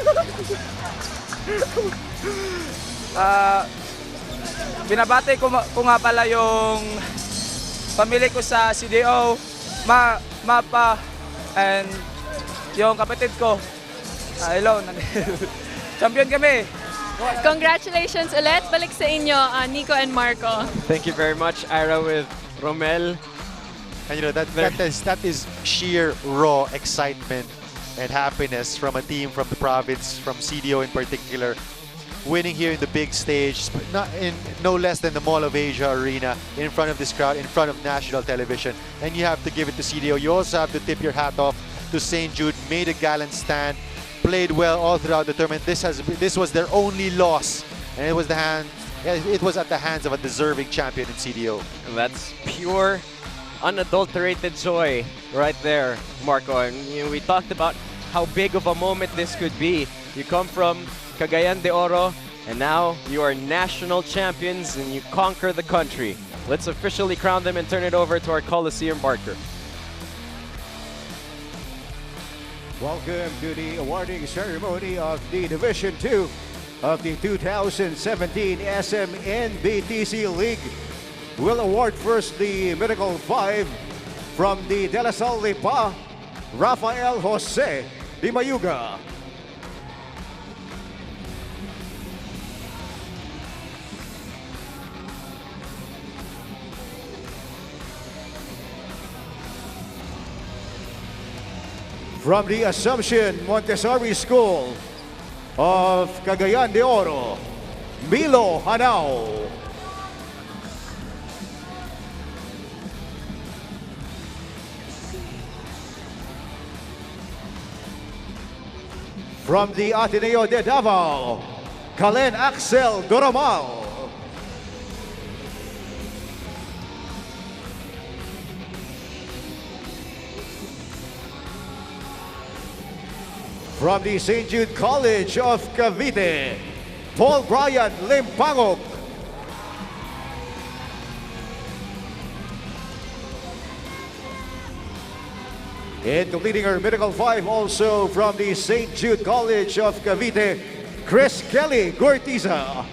Binabati ko nga pala yung pamilya ko sa CDO, Mapa, and yung kapatid ko. Hello, champion kami. Congratulations ulit. Balik sa inyo, Nico and Marco. Thank you very much, Ira with Romel. And you know that is sheer raw excitement and happiness from a team from the province, from CDO in particular, winning here in the big stage, no less than the Mall of Asia Arena, in front of this crowd, in front of national television. And you have to give it to CDO. You also have to tip your hat off to St. Jude. Made a gallant stand, played well all throughout the tournament. This was their only loss, and it was at the hands of a deserving champion in CDO. And that's pure, unadulterated joy right there, Marco. And we talked about how big of a moment this could be. You come from Cagayan de Oro, and now you are national champions and you conquer the country. Let's officially crown them and turn it over to our Coliseum Barker. Welcome to the awarding ceremony of the Division 2 of the 2017 SM NBTC League. We'll award first the Medical 5 from the De La Salle Lipa, Rafael Jose Di Mayuga. From the Assumption Montessori School of Cagayan de Oro, Milo Hanao. From the Ateneo de Davao, Kalen Axel Doromal. From the St. Jude College of Cavite, Paul Brian Limpangok. And completing our medical 5 also from the St. Jude College of Cavite, Chris Kelly Gortiza.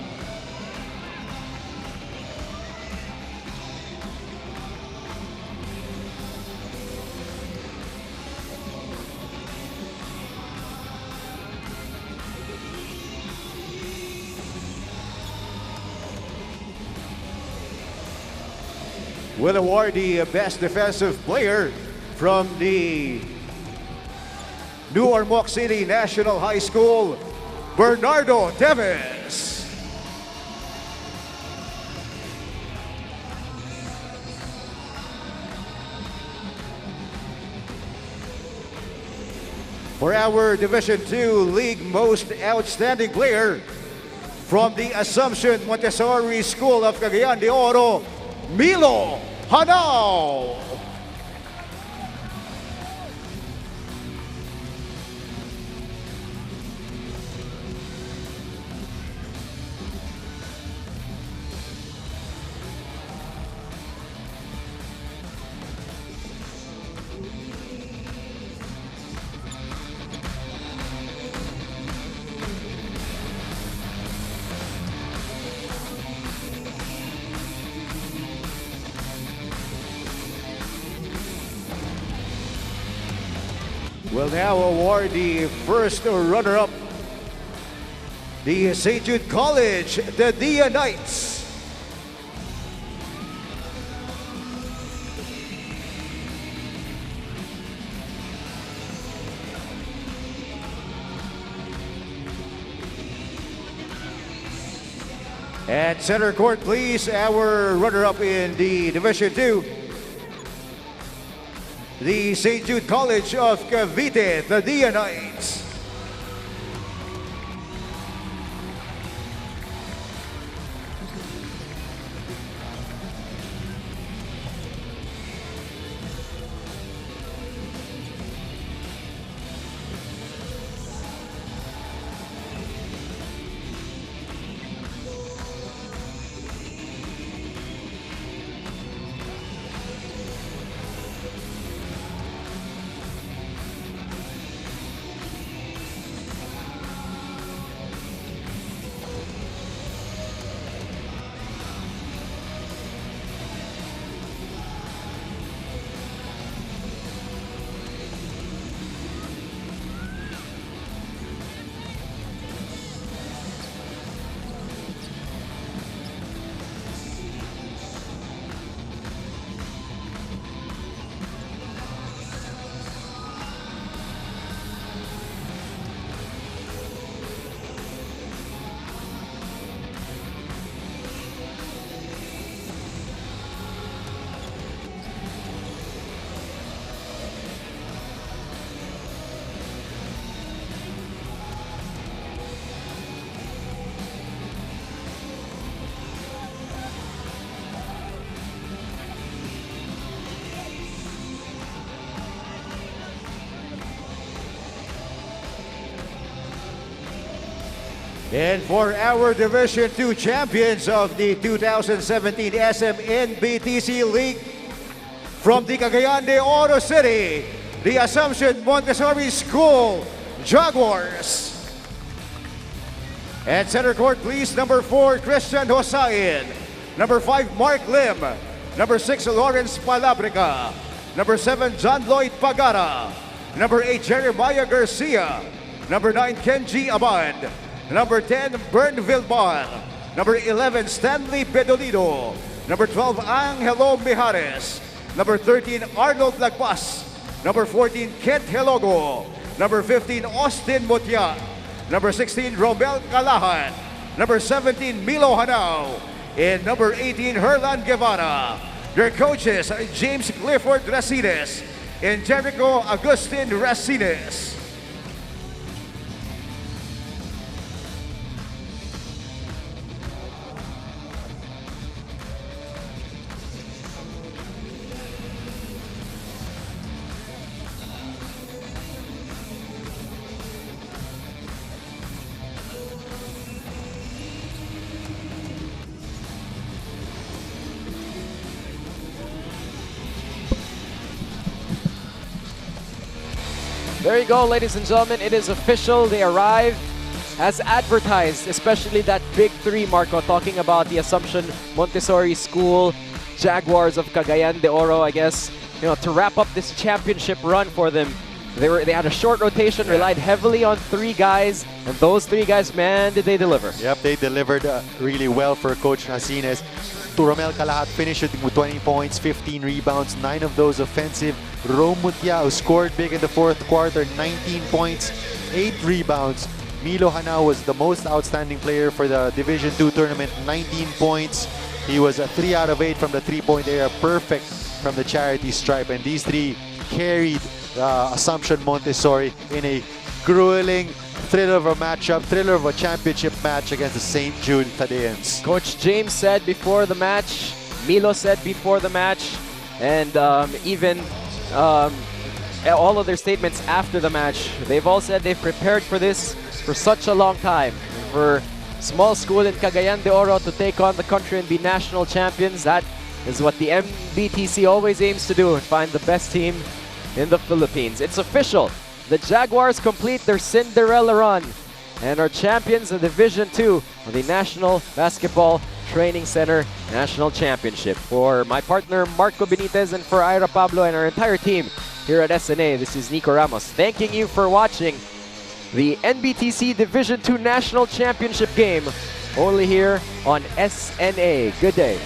Will award the Best Defensive Player from the New Ormoc City National High School, Bernardo Teves. For our Division 2 League Most Outstanding Player from the Assumption Montessori School of Cagayan de Oro, Milo Hanao. Will now award the first runner-up, the St. Jude College, the Dia Knights. At center court, please, our runner-up in the Division 2. The St. Jude College of Cavite, the Dia Knights. And for our Division II champions of the 2017 SM NBTC League, from the Cagayan de Oro City, the Assumption Montessori School Jaguars. At center court, please, number 4, Christian Hosain. Number 5, Mark Lim. Number 6, Lawrence Palabrica. Number 7, John Lloyd Pagara. Number 8, Jeremiah Garcia. Number 9, Kenji Abad. Number 10, Bern Vilmar. Number 11, Stanley Bedolido. Number 12, Angelo Mijares. Number 13, Arnold Lagpas. Number 14, Kent Helogo. Number 15, Austin Mutia. Number 16, Romel Calahan. Number 17, Milo Hanao. And number 18, Herlan Guevara. Their coaches, James Clifford Racines and Jericho Agustin Racines. There you go, ladies and gentlemen. It is official. They arrive as advertised, especially that big three, Marco, talking about the Assumption Montessori School Jaguars of Cagayan de Oro, I guess, to wrap up this championship run for them. They had a short rotation, relied heavily on 3 guys, and those 3 guys, man, did they deliver. Yep, they delivered really well for Coach Racines. Romel Calahat finished with 20 points, 15 rebounds, 9 of those offensive. Rome Mutia, who scored big in the fourth quarter, 19 points, 8 rebounds. Milo Hanao was the most outstanding player for the Division II tournament, 19 points. He was a 3 out of 8 from the three-point area, perfect from the charity stripe. And these 3 carried Assumption Montessori in a grueling thriller of a matchup, thriller of a championship match against the St. Jude Tadeans. Coach James said before the match, Milo said before the match, and even all of their statements after the match, they've all said they've prepared for this for such a long time. For small school in Cagayan de Oro to take on the country and be national champions, that is what the NBTC always aims to do, and find the best team in the Philippines. It's official. The Jaguars complete their Cinderella run and are champions of Division II of the National Basketball Training Center National Championship. For my partner Marco Benitez and for Ira Pablo and our entire team here at SNA, this is Nico Ramos thanking you for watching the NBTC Division II National Championship game only here on SNA. Good day.